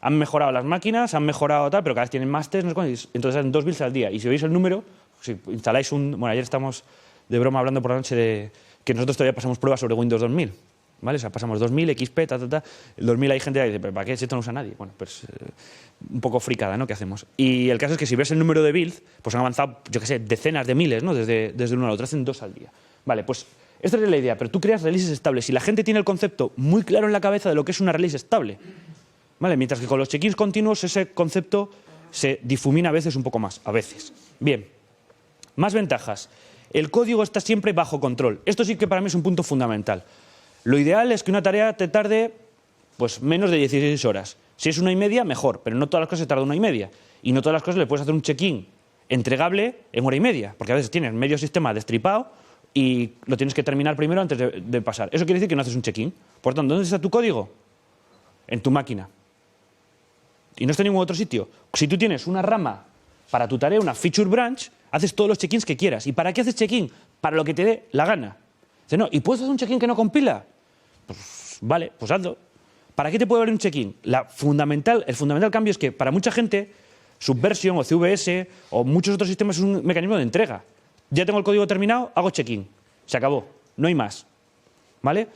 Han mejorado las máquinas, han mejorado tal, pero cada vez tienen más test, no sé cuánto, entonces hacen 2 builds al día. Y si veis el número, si instaláis un... Bueno, ayer estamos de broma hablando por la noche de que nosotros todavía pasamos pruebas sobre Windows 2000. ¿Vale? O sea, pasamos 2000, XP, El 2000 hay gente que dice, ¿pero para qué? Si esto no usa nadie. Bueno, pues un poco fricada, ¿no? ¿Qué hacemos? Y el caso es que si ves el número de builds, pues han avanzado, yo qué sé, decenas de miles, ¿no? Desde el uno al otro, hacen 2 al día. Vale, pues esta es la idea, pero tú creas releases estables. Si la gente tiene el concepto muy claro en la cabeza de lo que es una release estable, ¿vale? Mientras que con los check-ins continuos ese concepto se difumina a veces un poco más, a veces. Bien, más ventajas. El código está siempre bajo control. Esto sí que para mí es un punto fundamental. Lo ideal es que una tarea te tarde pues, menos de 16 horas. Si es 1:30, mejor, pero no todas las cosas se tardan 1:30. Y no todas las cosas le puedes hacer un check-in entregable en 1:30, porque a veces tienes medio sistema destripado y lo tienes que terminar primero antes de pasar. Eso quiere decir que no haces un check-in. Por tanto, ¿dónde está tu código? En tu máquina. Y no está en ningún otro sitio. Si tú tienes una rama para tu tarea, una feature branch, haces todos los check-ins que quieras. ¿Y para qué haces check-in? Para lo que te dé la gana. Dice, no, ¿y puedes hacer un check-in que no compila? Pues vale, pues hazlo. ¿Para qué te puede valer un check-in? El fundamental cambio es que para mucha gente, Subversion o CVS o muchos otros sistemas es un mecanismo de entrega. Ya tengo el código terminado, hago check-in. Se acabó, no hay más. ¿Vale?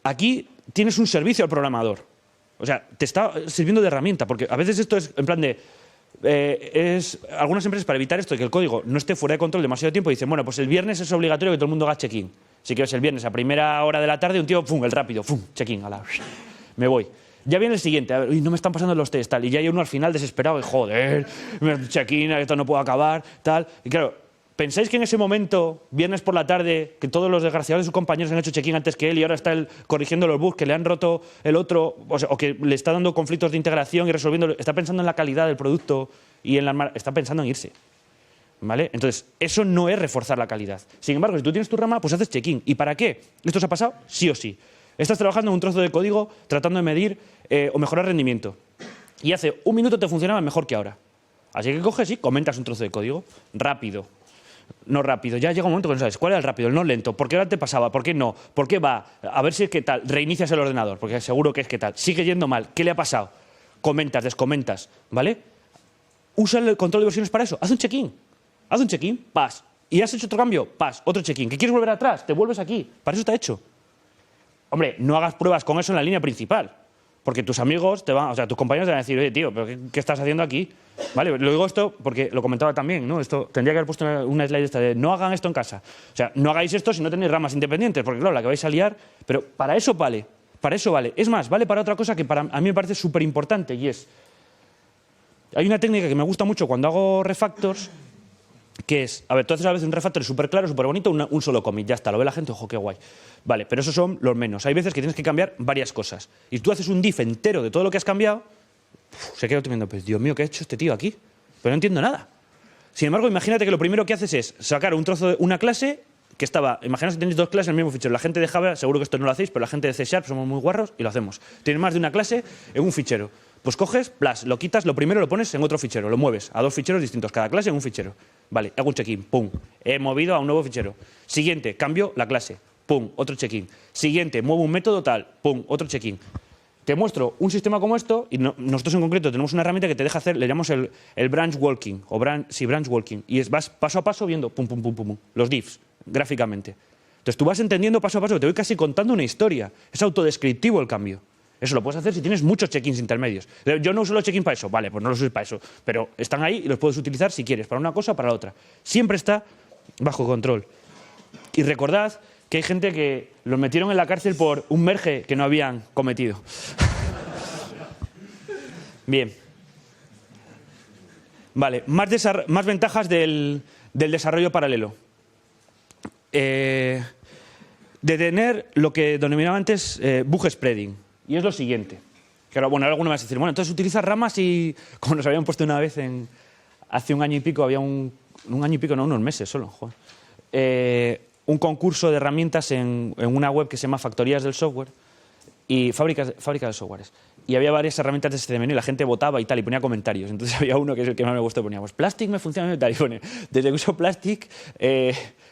Aquí tienes un servicio al programador. O sea, te está sirviendo de herramienta, porque a veces esto es en plan de... algunas empresas, para evitar esto, de que el código no esté fuera de control demasiado tiempo, dicen, bueno, pues el viernes es obligatorio que todo el mundo haga check-in. Si quieres el viernes a primera hora de la tarde, un tío, ¡fum!, el rápido, ¡fum!, check-in, me voy. Ya viene el siguiente, a ver, uy, no me están pasando los test, tal, y ya hay uno al final desesperado, y joder, check-in, esto no puedo acabar, tal. Y claro, ¿pensáis que en ese momento, viernes por la tarde, que todos los desgraciados de sus compañeros han hecho check-in antes que él y ahora está él corrigiendo los bugs que le han roto el otro, o que le está dando conflictos de integración y resolviendo, está pensando en la calidad del producto y está pensando en irse? ¿Vale? Entonces, eso no es reforzar la calidad. Sin embargo, si tú tienes tu rama, pues haces check-in. ¿Y para qué? ¿Esto se ha pasado? Sí o sí. Estás trabajando en un trozo de código tratando de medir o mejorar rendimiento. Y hace 1 minuto te funcionaba mejor que ahora. Así que coges y comentas un trozo de código. Rápido. No rápido. Ya llega un momento que no sabes cuál era el rápido, el no lento. ¿Por qué ahora te pasaba? ¿Por qué no? ¿Por qué va? A ver si es que tal. Reinicias el ordenador, porque seguro que es que tal. Sigue yendo mal. ¿Qué le ha pasado? Comentas, descomentas. ¿Vale? Usa el control de versiones para eso. Haz un check-in. Haz un check-in, pas. ¿Y has hecho otro cambio? Pas, otro check-in. ¿Que quieres volver atrás? Te vuelves aquí. Para eso está hecho. Hombre, no hagas pruebas con eso en la línea principal. Porque tus amigos tus compañeros te van a decir, oye, tío, ¿pero qué estás haciendo aquí? Vale, lo digo esto porque lo comentaba también, ¿no? Esto tendría que haber puesto una slide esta de no hagan esto en casa. O sea, no hagáis esto si no tenéis ramas independientes, porque claro, la que vais a liar, pero para eso vale. Para eso vale. Es más, vale para otra cosa que a mí me parece súper importante y es... Hay una técnica que me gusta mucho cuando hago refactors, que es, a ver, tú haces a veces un refactor súper claro, súper bonito, un solo commit, ya está, lo ve la gente, ojo, qué guay. Vale, pero esos son los menos. Hay veces que tienes que cambiar varias cosas. Y tú haces un diff entero de todo lo que has cambiado, se queda viendo, pues Dios mío, ¿qué ha hecho este tío aquí? Pero no entiendo nada. Sin embargo, imagínate que lo primero que haces es sacar un trozo de una clase que estaba, imaginaos que tenéis 2 clases en el mismo fichero. La gente de Java, seguro que esto no lo hacéis, pero la gente de C# somos muy guarros y lo hacemos. Tienes más de una clase en un fichero. Pues coges, lo quitas, lo primero lo pones en otro fichero, lo mueves a 2 ficheros distintos, cada clase en un fichero. Vale, hago un check-in, pum, he movido a un nuevo fichero. Siguiente, cambio la clase, pum, otro check-in. Siguiente, muevo un método tal, pum, otro check-in. Te muestro un sistema como esto, y nosotros en concreto tenemos una herramienta que te deja hacer, le llamamos el branch walking, branch walking, y vas paso a paso viendo, pum, pum, pum, pum, los diffs, gráficamente. Entonces tú vas entendiendo paso a paso, te voy casi contando una historia. Es autodescriptivo el cambio. Eso lo puedes hacer si tienes muchos check-ins intermedios. Yo no uso los check-ins para eso. Vale, pues no los uses para eso. Pero están ahí y los puedes utilizar si quieres, para una cosa o para la otra. Siempre está bajo control. Y recordad que hay gente que los metieron en la cárcel por un merge que no habían cometido. Bien. Vale, más ventajas del desarrollo paralelo. De tener lo que denominaba antes bug spreading. Y es lo siguiente. Que bueno, ahora alguno me va a decir, bueno, entonces utilizas ramas y, como nos habían puesto una vez hace un año y pico, había un año y pico, no, unos meses solo, joder, un concurso de herramientas en una web que se llama Factorías del Software y fábrica de softwares. Y había varias herramientas de este menú y la gente votaba y tal, y ponía comentarios. Entonces había uno que es el que más me gustó, ponía, pues Plastic me funciona y tal, y pone, desde que uso Plastic,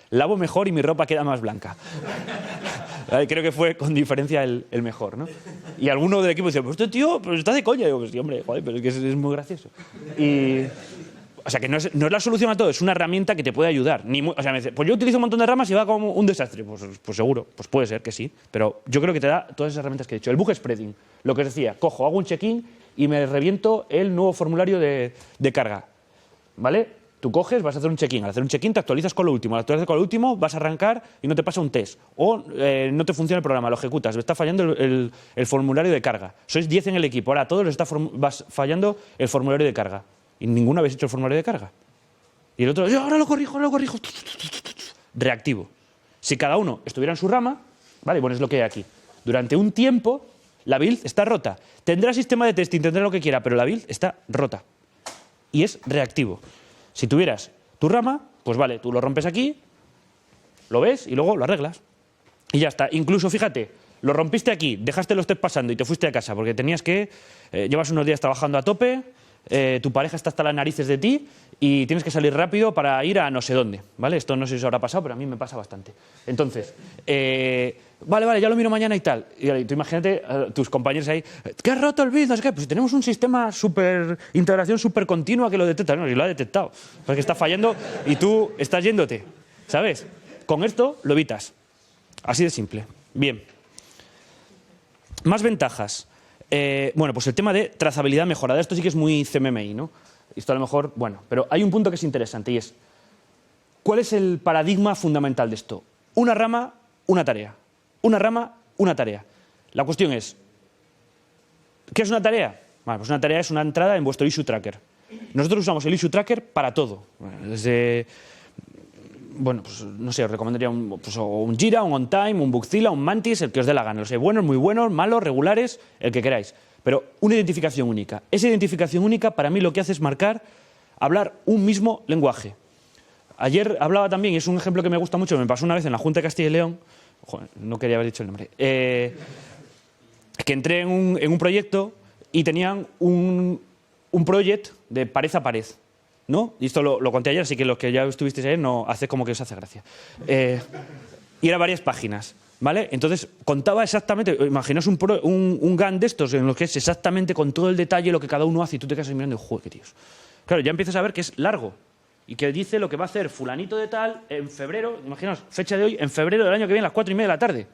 lavo mejor y mi ropa queda más blanca. ¿Vale? Creo que fue con diferencia el mejor, ¿no? Y alguno del equipo decía, pues este tío pues está de coña. Y digo, pues sí, hombre, joder, pero es que es muy gracioso. O sea, que no es la solución a todo, es una herramienta que te puede ayudar. O sea, me dice, pues yo utilizo un montón de ramas y va como un desastre. Pues seguro, pues puede ser que sí. Pero yo creo que te da todas esas herramientas que he dicho. El bug spreading, lo que os decía, cojo, hago un check-in y me reviento el nuevo formulario de carga. ¿Vale? Tú coges, vas a hacer un check-in. Al hacer un check-in te actualizas con lo último. Al actualizar con lo último vas a arrancar y no te pasa un test. O no te funciona el programa, lo ejecutas. Está fallando el formulario de carga. Sois 10 en el equipo. Ahora a todos les está fallando el formulario de carga. Y ninguno habéis hecho el formulario de carga. Y el otro, yo ahora lo corrijo. Reactivo. Si cada uno estuviera en su rama, ¿vale? Bueno, es lo que hay aquí. Durante un tiempo, la build está rota. Tendrá sistema de testing, tendrá lo que quiera, pero la build está rota. Y es reactivo. Si tuvieras tu rama, pues vale, tú lo rompes aquí, lo ves y luego lo arreglas. Y ya está. Incluso, fíjate, lo rompiste aquí, dejaste los test pasando y te fuiste a casa porque tenías que... llevas unos días trabajando a tope, tu pareja está hasta las narices de ti y tienes que salir rápido para ir a no sé dónde, ¿vale? Esto no sé si os habrá pasado, pero a mí me pasa bastante. Entonces, vale, ya lo miro mañana y tal. Y tú imagínate tus compañeros ahí, ¿qué has roto el build? No sé qué. Pues tenemos un sistema integración súper continua que lo detecta. No, y lo ha detectado. Porque está fallando y tú estás yéndote, ¿sabes? Con esto lo evitas. Así de simple. Bien. Más ventajas. Bueno, pues el tema de trazabilidad mejorada. Esto sí que es muy CMMI, ¿no? Esto a lo mejor, bueno, pero hay un punto que es interesante y es, ¿cuál es el paradigma fundamental de esto? Una rama, una tarea. Una rama, una tarea. La cuestión es, ¿qué es una tarea? Bueno, pues una tarea es una entrada en vuestro issue tracker. Nosotros usamos el issue tracker para todo. Desde, bueno, pues no sé, os recomendaría un Jira, un OnTime, un Bugzilla, un Mantis, el que os dé la gana. Los buenos, muy buenos, malos, regulares, el que queráis. Pero una identificación única. Esa identificación única para mí lo que hace es hablar un mismo lenguaje. Ayer hablaba también, y es un ejemplo que me gusta mucho, me pasó una vez en la Junta de Castilla y León, joder, no quería haber dicho el nombre, que entré en un proyecto y tenían un proyecto de pared a pared, ¿no? Y esto lo conté ayer, así que los que ya estuvisteis ayer no hace como que os hace gracia. Y era varias páginas, ¿vale? Entonces contaba exactamente, imaginaos un GAN de estos en los que es exactamente con todo el detalle lo que cada uno hace y tú te quedas mirando y joder, qué tíos. Claro, ya empiezas a ver que es largo y que dice lo que va a hacer fulanito de tal en febrero, imaginaos, fecha de hoy, en febrero del año que viene a las 4:30 de la tarde.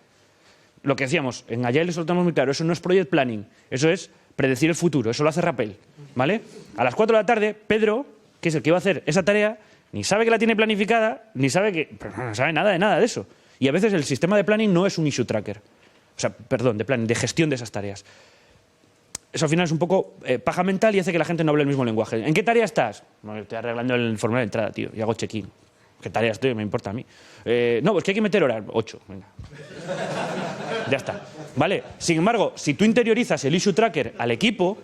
Lo que decíamos, en Agile les soltamos muy claro, eso no es project planning, eso es predecir el futuro, eso lo hace Rappel, ¿vale? A las 4 de la tarde, Pedro, que es el que iba a hacer esa tarea, ni sabe que la tiene planificada, ni sabe no sabe nada de eso. Y a veces el sistema de planning no es un issue tracker. O sea, perdón, de planning, de gestión de esas tareas. Eso al final es un poco paja mental y hace que la gente no hable el mismo lenguaje. ¿En qué tarea estás? Bueno, estoy arreglando el formulario de entrada, tío, y hago check-in. ¿Qué tarea estoy? Me importa a mí. No, pues que hay que meter horas. 8, venga. Ya está. ¿Vale? Sin embargo, si tú interiorizas el issue tracker al equipo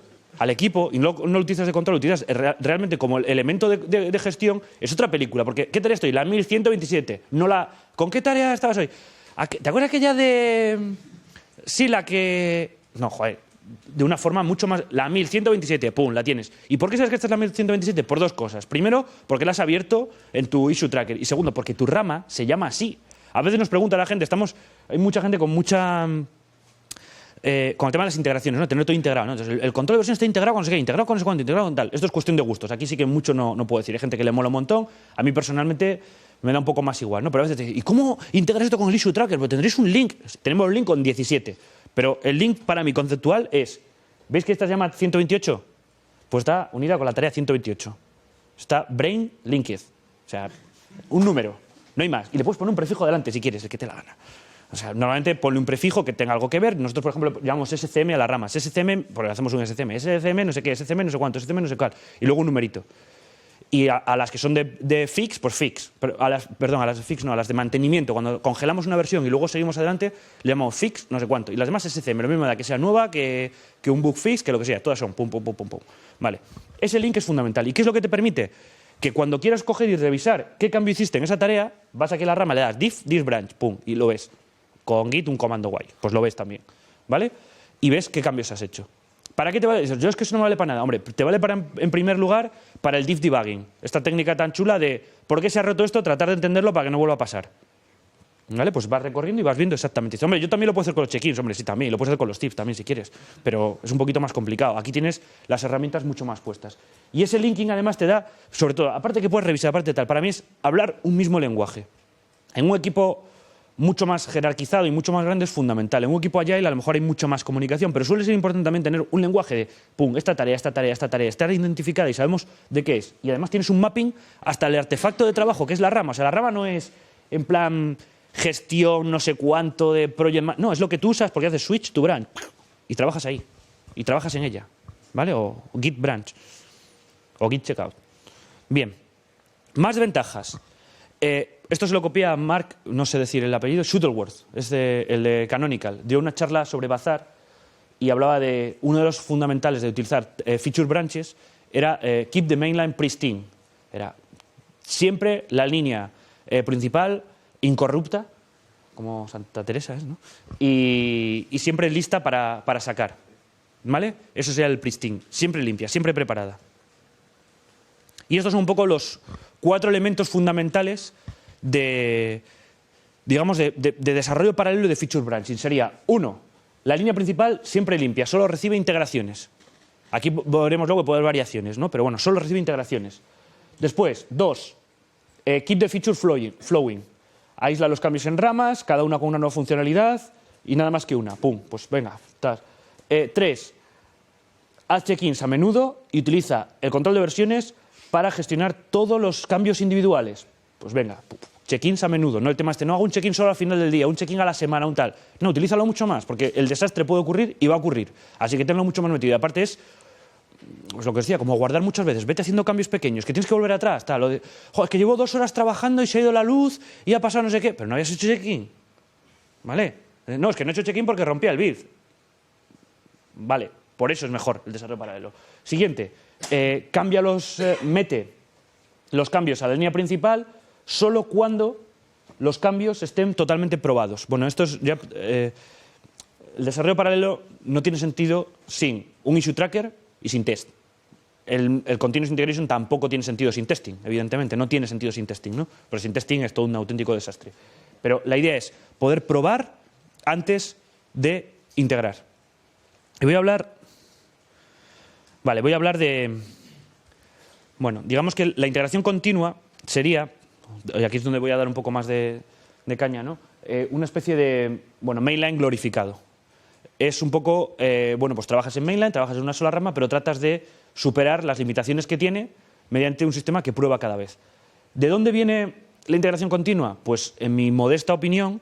y no lo utilizas de control, lo utilizas realmente como el elemento de gestión, es otra película. Porque, ¿qué tarea estoy? La 1127. ¿Con qué tarea estabas hoy? ¿Te acuerdas aquella de... Sí, la que... No, joder. De una forma mucho más... La 1127, pum, la tienes. ¿Y por qué sabes que esta es la 1127? Por dos cosas. Primero, porque la has abierto en tu issue tracker. Y segundo, porque tu rama se llama así. A veces nos pregunta la gente, hay mucha gente con mucha... con el tema de las integraciones, ¿no? Tener todo integrado, ¿no? Entonces, el control de versión está integrado con no sé qué, integrado con no sé cuánto, integrado con tal. Esto es cuestión de gustos. Aquí sí que mucho no puedo decir. Hay gente que le mola un montón. A mí personalmente me da un poco más igual, ¿no? Pero a veces te dicen, ¿y cómo integras esto con el issue tracker? Pues tendréis un link. Tenemos un link con 17. Pero el link para mí conceptual es... ¿Veis que esta se llama 128? Pues está unida con la tarea 128. Está brain linked. O sea, un número. No hay más. Y le puedes poner un prefijo delante si quieres, el que te la gana. O sea, normalmente ponle un prefijo que tenga algo que ver. Nosotros, por ejemplo, llamamos SCM a las ramas. SCM, porque hacemos un SCM. SCM no sé qué, SCM no sé cuánto, SCM no sé cuál. Y luego un numerito. Y a las que son de fix, pues fix. Pero a las de fix no, a las de mantenimiento. Cuando congelamos una versión y luego seguimos adelante, le llamamos fix, no sé cuánto. Y las demás SCM, lo mismo da que sea nueva, que un bug fix, que lo que sea. Todas son pum, pum, pum, pum, pum. Vale. Ese link es fundamental. ¿Y qué es lo que te permite? Que cuando quieras coger y revisar qué cambio hiciste en esa tarea, vas aquí a la rama, le das diff, this branch, pum, y lo ves. Con git un comando guay. Pues lo ves también. ¿Vale? Y ves qué cambios has hecho. ¿Para qué te vale eso? Yo es que eso no me vale para nada. Hombre, te vale en primer lugar para el diff debugging. Esta técnica tan chula de ¿por qué se ha roto esto? Tratar de entenderlo para que no vuelva a pasar. ¿Vale? Pues vas recorriendo y vas viendo exactamente. Dices, hombre, yo también lo puedo hacer con los check-ins, hombre, sí, también. Lo puedes hacer con los tips también, si quieres. Pero es un poquito más complicado. Aquí tienes las herramientas mucho más puestas. Y ese linking, además, te da, sobre todo, aparte que puedes revisar, aparte de tal, para mí es hablar un mismo lenguaje. En un equipo mucho más jerarquizado y mucho más grande es fundamental. En un equipo agile a lo mejor hay mucha más comunicación, pero suele ser importante también tener un lenguaje de, pum, esta tarea, estar identificada y sabemos de qué es. Y además tienes un mapping hasta el artefacto de trabajo, que es la rama. O sea, la rama no es en plan gestión, no sé cuánto de project. No, es lo que tú usas porque haces switch to branch y trabajas ahí. Y trabajas en ella. ¿Vale? O git branch. O git checkout. Bien. Más ventajas. Esto se lo copia Mark, no sé decir el apellido, Shuttleworth, es el de Canonical. Dio una charla sobre Bazaar y hablaba de uno de los fundamentales de utilizar feature branches era keep the mainline pristine. Era siempre la línea principal incorrupta, como Santa Teresa es, ¿no? Y siempre lista para sacar. ¿Vale? Eso sería el pristine, siempre limpia, siempre preparada. Y estos son un poco los 4 elementos fundamentales de desarrollo paralelo de feature branching. Sería, 1, la línea principal siempre limpia, solo recibe integraciones. Aquí veremos luego que puede haber variaciones, ¿no? Pero bueno, solo recibe integraciones. Después, 2, keep the feature flowing. Aísla los cambios en ramas, cada una con una nueva funcionalidad y nada más que una. Pum, pues venga. 3, haz check-ins a menudo y utiliza el control de versiones para gestionar todos los cambios individuales. Pues venga, check-ins a menudo, no el tema no hago un check-in solo al final del día, un check-in a la semana, un tal. No, utilízalo mucho más, porque el desastre puede ocurrir y va a ocurrir. Así que tenlo mucho más metido. Y aparte es lo que decía, como guardar muchas veces, vete haciendo cambios pequeños, que tienes que volver atrás. Tal, lo de, joder, es que llevo 2 horas trabajando y se ha ido la luz y ha pasado no sé qué, pero no habías hecho check-in. ¿Vale? No, es que no he hecho check-in porque rompía el build. Vale, por eso es mejor el desarrollo paralelo. Siguiente, mete los cambios a la línea principal solo cuando los cambios estén totalmente probados. Bueno, esto es ya, el desarrollo paralelo no tiene sentido sin un issue tracker y sin test. El continuous integration tampoco tiene sentido sin testing, evidentemente, no tiene sentido sin testing, ¿no? Pero sin testing es todo un auténtico desastre. Pero la idea es poder probar antes de integrar. Y voy a hablar de... Bueno, digamos que la integración continua sería, y aquí es donde voy a dar un poco más de caña, ¿no? Una especie de, mainline glorificado. Es un poco, pues trabajas en mainline, trabajas en una sola rama, pero tratas de superar las limitaciones que tiene mediante un sistema que prueba cada vez. ¿De dónde viene la integración continua? Pues, en mi modesta opinión,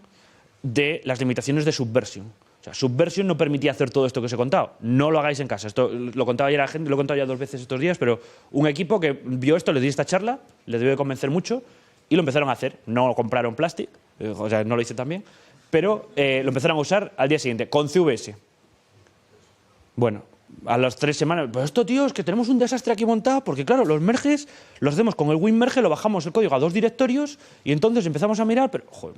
de las limitaciones de Subversion. O sea, Subversion no permitía hacer todo esto que os he contado. No lo hagáis en casa. Esto lo contaba ya la gente, lo he contado ya 2 veces estos días, pero un equipo que vio esto, le di esta charla, le debió de convencer mucho y lo empezaron a hacer. No compraron plastic, o sea, no lo hice tan bien, pero lo empezaron a usar al día siguiente, con CVS. Bueno, a las 3 semanas, pues esto, tío, es que tenemos un desastre aquí montado, porque claro, los merges los hacemos con el WinMerge, lo bajamos el código a 2 directorios y entonces empezamos a mirar, pero, joder,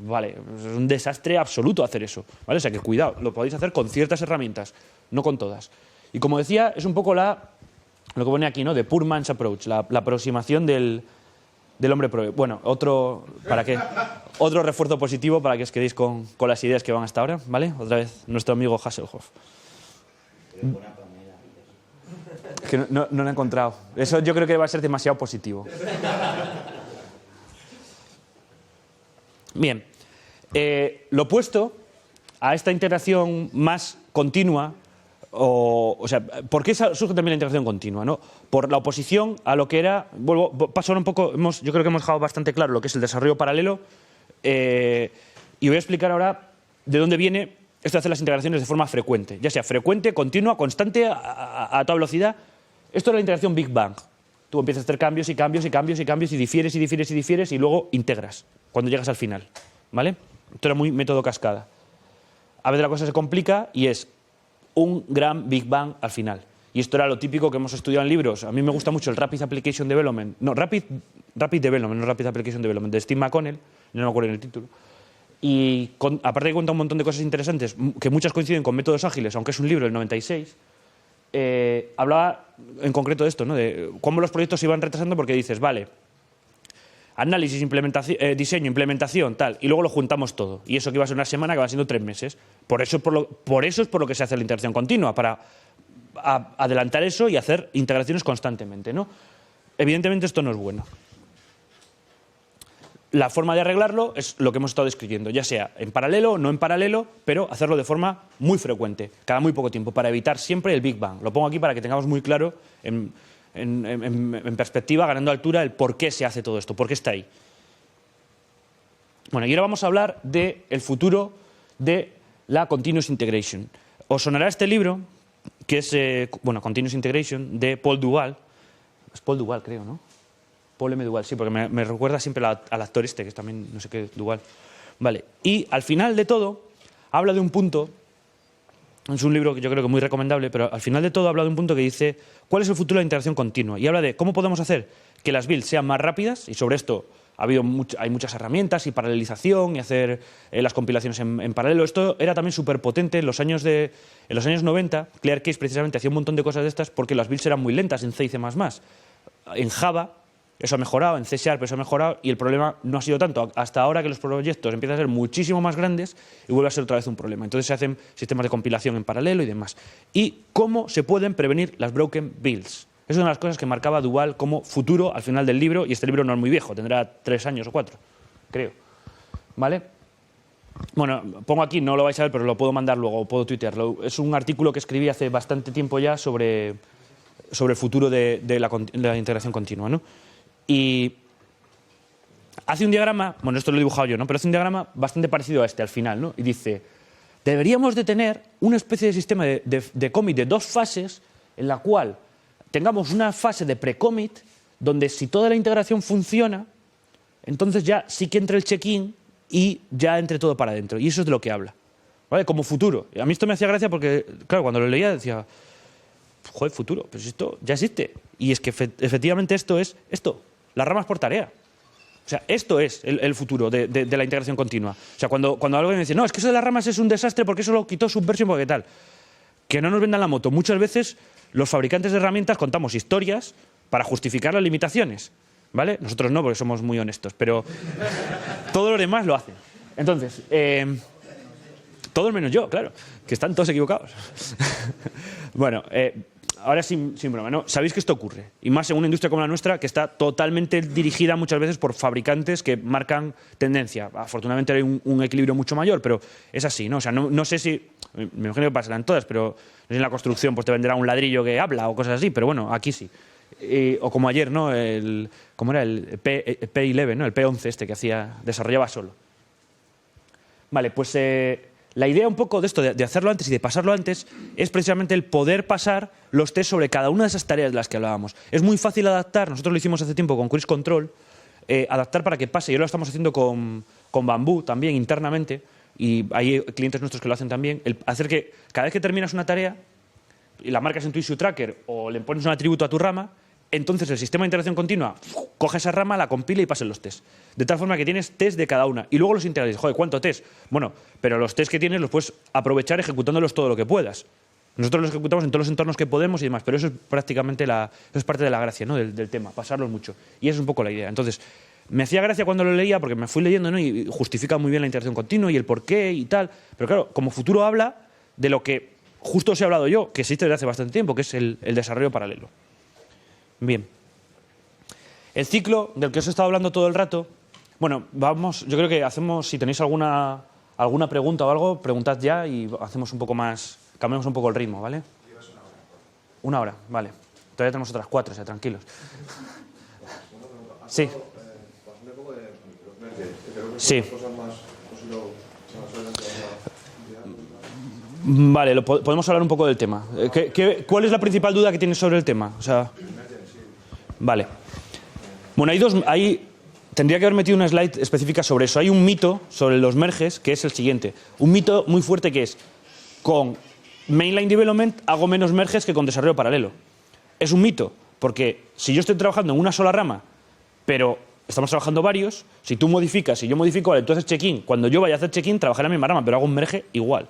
vale, es un desastre absoluto hacer eso, ¿vale? O sea que cuidado, lo podéis hacer con ciertas herramientas, no con todas. Y como decía, es un poco lo que pone aquí, ¿no? The poor man's approach, la aproximación del hombre pro. Bueno, otro refuerzo positivo para que os quedéis con las ideas que van hasta ahora, ¿vale? Otra vez, nuestro amigo Hasselhoff. Es que no lo he encontrado. Eso yo creo que va a ser demasiado positivo. Bien, lo opuesto a esta integración más continua, o sea, ¿por qué surge también la integración continua? ¿No? Por la oposición a lo que era, paso ahora un poco, yo creo que hemos dejado bastante claro lo que es el desarrollo paralelo, y voy a explicar ahora de dónde viene esto de hacer las integraciones de forma frecuente, ya sea frecuente, continua, constante, a toda velocidad. Esto es la integración Big Bang. Tú empiezas a hacer cambios y cambios y cambios y cambios y difieres y difieres y difieres y luego integras cuando llegas al final, ¿vale? Esto era muy método cascada. A veces la cosa se complica y es un gran Big Bang al final. Y esto era lo típico que hemos estudiado en libros. A mí me gusta mucho el Rapid Application Development. No, Rapid Development, no Rapid Application Development, de Steve McConnell, no me acuerdo en el título. Y aparte que cuenta un montón de cosas interesantes, que muchas coinciden con métodos ágiles, aunque es un libro del 96, hablaba en concreto de esto, ¿no? De cómo los proyectos se iban retrasando porque dices, vale, análisis, diseño, implementación, tal, y luego lo juntamos todo. Y eso que iba a ser una semana, que va siendo 3 meses. Por eso es por lo que se hace la integración continua, para adelantar eso y hacer integraciones constantemente, ¿no? Evidentemente esto no es bueno. La forma de arreglarlo es lo que hemos estado describiendo, ya sea en paralelo o no en paralelo, pero hacerlo de forma muy frecuente, cada muy poco tiempo, para evitar siempre el Big Bang. Lo pongo aquí para que tengamos muy claro, en perspectiva, ganando altura, el por qué se hace todo esto, por qué está ahí. Bueno, y ahora vamos a hablar del futuro de la Continuous Integration. Os sonará este libro, que es Continuous Integration, de Paul Duval. Es Paul Duval, creo, ¿no? Paul M. Duval, sí, porque me recuerda siempre al actor este, que es también, no sé qué, Duval. Vale, y al final de todo, habla de un punto, es un libro que yo creo que es muy recomendable, pero al final de todo habla de un punto que dice ¿cuál es el futuro de la integración continua? Y habla de cómo podemos hacer que las builds sean más rápidas, y sobre esto hay muchas herramientas y paralelización y hacer las compilaciones en paralelo. Esto era también súper potente en los años 90. ClearCase precisamente hacía un montón de cosas de estas porque las builds eran muy lentas en C y C++. En Java eso ha mejorado, en C# eso ha mejorado, y el problema no ha sido tanto hasta ahora que los proyectos empiezan a ser muchísimo más grandes y vuelve a ser otra vez un problema. Entonces se hacen sistemas de compilación en paralelo y demás. ¿Y cómo se pueden prevenir las broken builds? Es una de las cosas que marcaba Duval como futuro al final del libro, y este libro no es muy viejo, tendrá 3 años o 4, creo. ¿Vale? Bueno, pongo aquí, no lo vais a ver, pero lo puedo mandar luego, puedo tuitearlo. Es un artículo que escribí hace bastante tiempo ya sobre el futuro de la integración continua, ¿no? Y hace un diagrama, bueno, esto lo he dibujado yo, ¿no? Pero hace un diagrama bastante parecido a este al final, ¿no? Y dice, deberíamos de tener una especie de sistema de commit de 2 fases en la cual tengamos una fase de pre-commit donde si toda la integración funciona, entonces ya sí que entre el check-in y ya entre todo para adentro. Y eso es de lo que habla, ¿vale? Como futuro. Y a mí esto me hacía gracia porque, claro, cuando lo leía decía, joder, futuro, pues esto ya existe. Y es que efectivamente esto es las ramas por tarea. O sea, esto es el futuro de la integración continua. O sea, cuando alguien me dice, no, es que eso de las ramas es un desastre porque eso lo quitó Subversion porque tal. Que no nos vendan la moto. Muchas veces los fabricantes de herramientas contamos historias para justificar las limitaciones, ¿vale? Nosotros no, porque somos muy honestos, pero todos los demás lo hacen. Entonces, todos menos yo, claro, que están todos equivocados. Bueno, ahora sin broma, ¿no? Sabéis que esto ocurre, y más en una industria como la nuestra, que está totalmente dirigida muchas veces por fabricantes que marcan tendencia. Afortunadamente hay un equilibrio mucho mayor, pero es así, ¿no? O sea, no sé si, me imagino que pasarán todas, pero no sé, en la construcción pues te venderá un ladrillo que habla o cosas así, pero bueno, aquí sí. O como ayer, ¿no? ¿Cómo era? El P11, ¿no? El P11 que desarrollaba solo. Vale, pues la idea un poco de esto, de hacerlo antes y de pasarlo antes, es precisamente el poder pasar los tests sobre cada una de esas tareas de las que hablábamos. Es muy fácil adaptar, nosotros lo hicimos hace tiempo con Cruise Control, adaptar para que pase, y ahora lo estamos haciendo con Bamboo también internamente, y hay clientes nuestros que lo hacen también, hacer que cada vez que terminas una tarea y la marcas en tu issue tracker o le pones un atributo a tu rama, entonces el sistema de integración continua coge esa rama, la compila y pasa los tests. De tal forma que tienes test de cada una. Y luego los integras. Joder, ¿cuánto test? Bueno, pero los test que tienes los puedes aprovechar ejecutándolos todo lo que puedas. Nosotros los ejecutamos en todos los entornos que podemos y demás, pero eso es prácticamente eso es parte de la gracia, ¿no? del tema, pasarlos mucho. Y esa es un poco la idea. Entonces, me hacía gracia cuando lo leía porque me fui leyendo, ¿no? Y justifica muy bien la integración continua y el porqué y tal. Pero claro, como futuro habla de lo que justo os he hablado yo, que existe desde hace bastante tiempo, que es el desarrollo paralelo. Bien. El ciclo del que os he estado hablando todo el rato, bueno, yo creo que hacemos, si tenéis alguna pregunta o algo, preguntad ya y hacemos un poco más, cambiamos un poco el ritmo, ¿vale? Una hora, vale. Todavía tenemos otras 4, o sea, tranquilos. Sí. Sí. Vale, podemos hablar un poco del tema. ¿Cuál es la principal duda que tienes sobre el tema? O sea, vale. Bueno, tendría que haber metido una slide específica sobre eso. Hay un mito sobre los merges que es el siguiente. Un mito muy fuerte que es, con mainline development hago menos merges que con desarrollo paralelo. Es un mito, porque si yo estoy trabajando en una sola rama, pero estamos trabajando varios, si tú modificas, si yo modifico, vale, tú haces check-in, cuando yo vaya a hacer check-in trabajaré en la misma rama, pero hago un merge igual,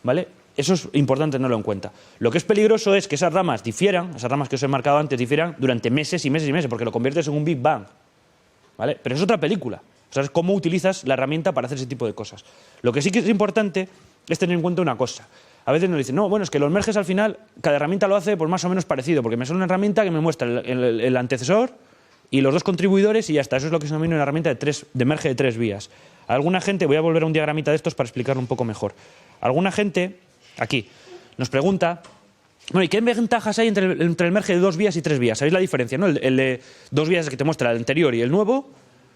¿vale? Eso es importante tenerlo en cuenta. Lo que es peligroso es que esas ramas difieran, esas ramas que os he marcado antes difieran durante meses y meses y meses, porque lo conviertes en un Big Bang. ¿vale? Pero es otra película. O sea, es cómo utilizas la herramienta para hacer ese tipo de cosas. Lo que sí que es importante es tener en cuenta una cosa. A veces nos dicen, no, bueno, es que los merges al final, cada herramienta lo hace pues más o menos parecido, porque me sale una herramienta que me muestra el antecesor y los dos contribuidores y ya está. Eso es lo que se denomina una herramienta de merge de 3 vías. Alguna gente, voy a volver a un diagramita de estos para explicarlo un poco mejor. Alguna gente, aquí, nos pregunta, bueno, ¿y qué ventajas hay entre el merge de 2 vías y 3 vías? ¿Sabéis la diferencia, no? El de 2 vías es el que te muestra el anterior y el nuevo.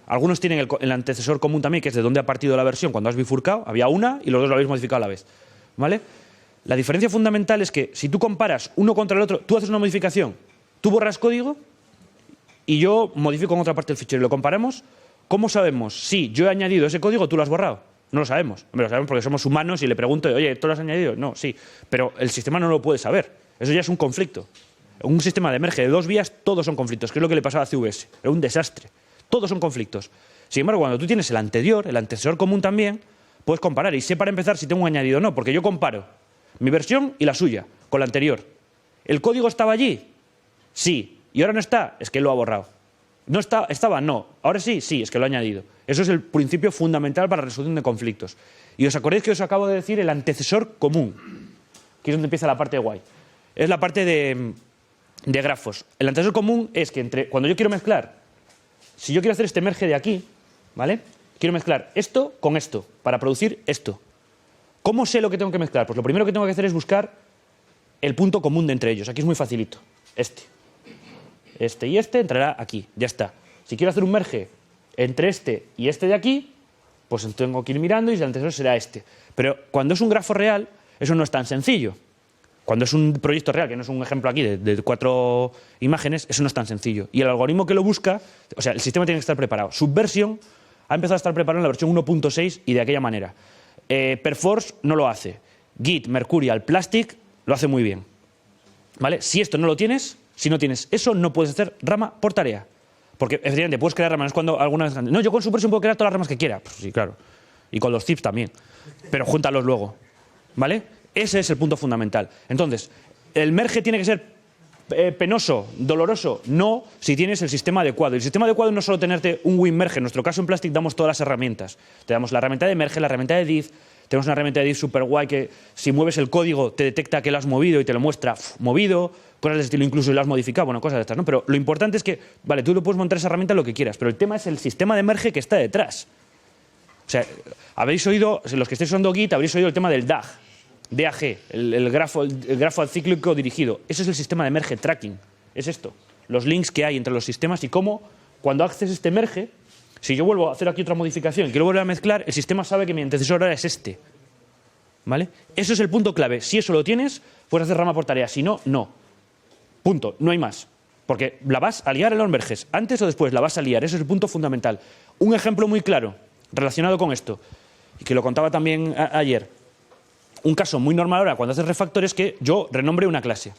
Algunos tienen el antecesor común también, que es de dónde ha partido la versión cuando has bifurcado. Había una y los dos lo habéis modificado a la vez, ¿vale? La diferencia fundamental es que si tú comparas uno contra el otro, tú haces una modificación, tú borras código y yo modifico en otra parte del fichero y lo comparamos, ¿cómo sabemos si yo he añadido ese código o tú lo has borrado? No lo sabemos. Hombre, lo sabemos porque somos humanos y le pregunto, oye, ¿tú lo has añadido? No, sí. Pero el sistema no lo puede saber. Eso ya es un conflicto. En un sistema de merge de 2 vías, todos son conflictos, que es lo que le pasaba a CVS. Era un desastre. Todos son conflictos. Sin embargo, cuando tú tienes el anterior, el antecesor común también, puedes comparar. Y sé para empezar si tengo un añadido o no, porque yo comparo mi versión y la suya, con la anterior. ¿El código estaba allí? Sí. ¿Y ahora no está? Es que lo ha borrado. ¿No estaba? No. ¿Ahora sí? Sí, es que lo ha añadido. Eso es el principio fundamental para la resolución de conflictos. Y os acordáis que os acabo de decir el antecesor común, que es donde empieza la parte guay. Es la parte de grafos. El antecesor común es que cuando yo quiero mezclar, si yo quiero hacer este merge de aquí, ¿vale? Quiero mezclar esto con esto, para producir esto. ¿Cómo sé lo que tengo que mezclar? Pues lo primero que tengo que hacer es buscar el punto común de entre ellos. Aquí es muy facilito. Este y este entrará aquí. Ya está. Si quiero hacer un merge entre este y este de aquí, pues tengo que ir mirando y el antecesor será este. Pero cuando es un grafo real, eso no es tan sencillo. Cuando es un proyecto real, que no es un ejemplo aquí de 4 imágenes, eso no es tan sencillo. Y el algoritmo que lo busca, o sea, el sistema tiene que estar preparado. Subversion ha empezado a estar preparado en la versión 1.6 y de aquella manera. Perforce no lo hace. Git, Mercurial, Plastic lo hace muy bien. ¿Vale? Si esto no lo tienes, si no tienes eso, no puedes hacer rama por tarea. Porque, efectivamente, puedes crear ramas. Es cuando alguna vez... No, yo con Subversion puedo crear todas las ramas que quiera. Pues sí, claro. Y con los zips también. Pero júntalos luego. ¿Vale? Ese es el punto fundamental. Entonces, ¿el merge tiene que ser penoso, doloroso? No, si tienes el sistema adecuado. Y el sistema adecuado no es solo tenerte un WinMerge. En nuestro caso, en Plastic, damos todas las herramientas. Te damos la herramienta de merge, la herramienta de div. Tenemos una herramienta de div super guay que si mueves el código te detecta que lo has movido y te lo muestra movido. Cosas de estilo, incluso si lo has modificado, bueno, cosas de estas, ¿no? Pero lo importante es que, vale, tú lo puedes montar esa herramienta lo que quieras, pero el tema es el sistema de merge que está detrás. O sea, habréis oído, los que estéis usando Git, habréis oído el tema del DAG, el grafo acíclico dirigido. Ese es el sistema de merge tracking. Es esto, los links que hay entre los sistemas y cómo, cuando haces este merge, si yo vuelvo a hacer aquí otra modificación y quiero volver a mezclar, el sistema sabe que mi antecesor ahora es este. ¿Vale? Eso es el punto clave. Si eso lo tienes, puedes hacer rama por tarea. Si no, no. Punto, no hay más. Porque la vas a liar en los merges. Antes o después la vas a liar. Ese es el punto fundamental. Un ejemplo muy claro relacionado con esto, y que lo contaba también ayer. Un caso muy normal ahora cuando haces refactor es que yo renombre una clase.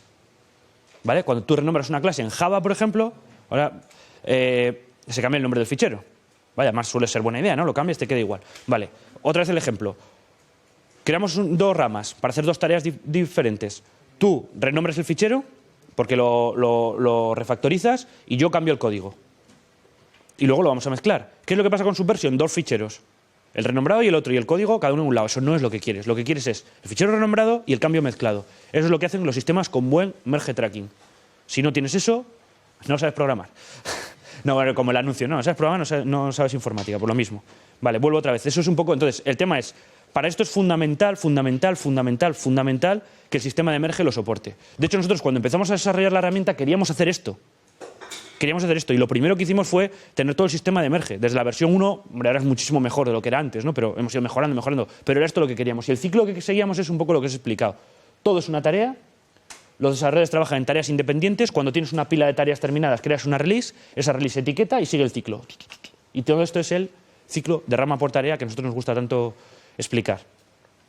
¿Vale? Cuando tú renombras una clase en Java, por ejemplo, ahora se cambia el nombre del fichero. Vaya, más suele ser buena idea, ¿no? Lo cambias, te queda igual. Vale, otra vez el ejemplo. Creamos 2 ramas para hacer 2 tareas diferentes. Tú renombres el fichero porque lo refactorizas y yo cambio el código. Y luego lo vamos a mezclar. ¿Qué es lo que pasa con Subversion? 2 ficheros. El renombrado y el otro, y el código cada uno en un lado. Eso no es lo que quieres. Lo que quieres es el fichero renombrado y el cambio mezclado. Eso es lo que hacen los sistemas con buen merge tracking. Si no tienes eso, no sabes programar. No, bueno, como el anuncio, no sabes programar, no sabes informática, por lo mismo. Vale, vuelvo otra vez. Eso es un poco... Entonces, el tema es... Para esto es fundamental que el sistema de merge lo soporte. De hecho, nosotros cuando empezamos a desarrollar la herramienta queríamos hacer esto. Y lo primero que hicimos fue tener todo el sistema de merge. Desde la versión 1, hombre, ahora es muchísimo mejor de lo que era antes, ¿no? Pero hemos ido mejorando. Pero era esto lo que queríamos. Y el ciclo que seguíamos es un poco lo que os he explicado. Todo es una tarea. Los desarrolladores trabajan en tareas independientes. Cuando tienes una pila de tareas terminadas, creas una release. Esa release se etiqueta y sigue el ciclo. Y todo esto es el ciclo de rama por tarea que a nosotros nos gusta tanto explicar.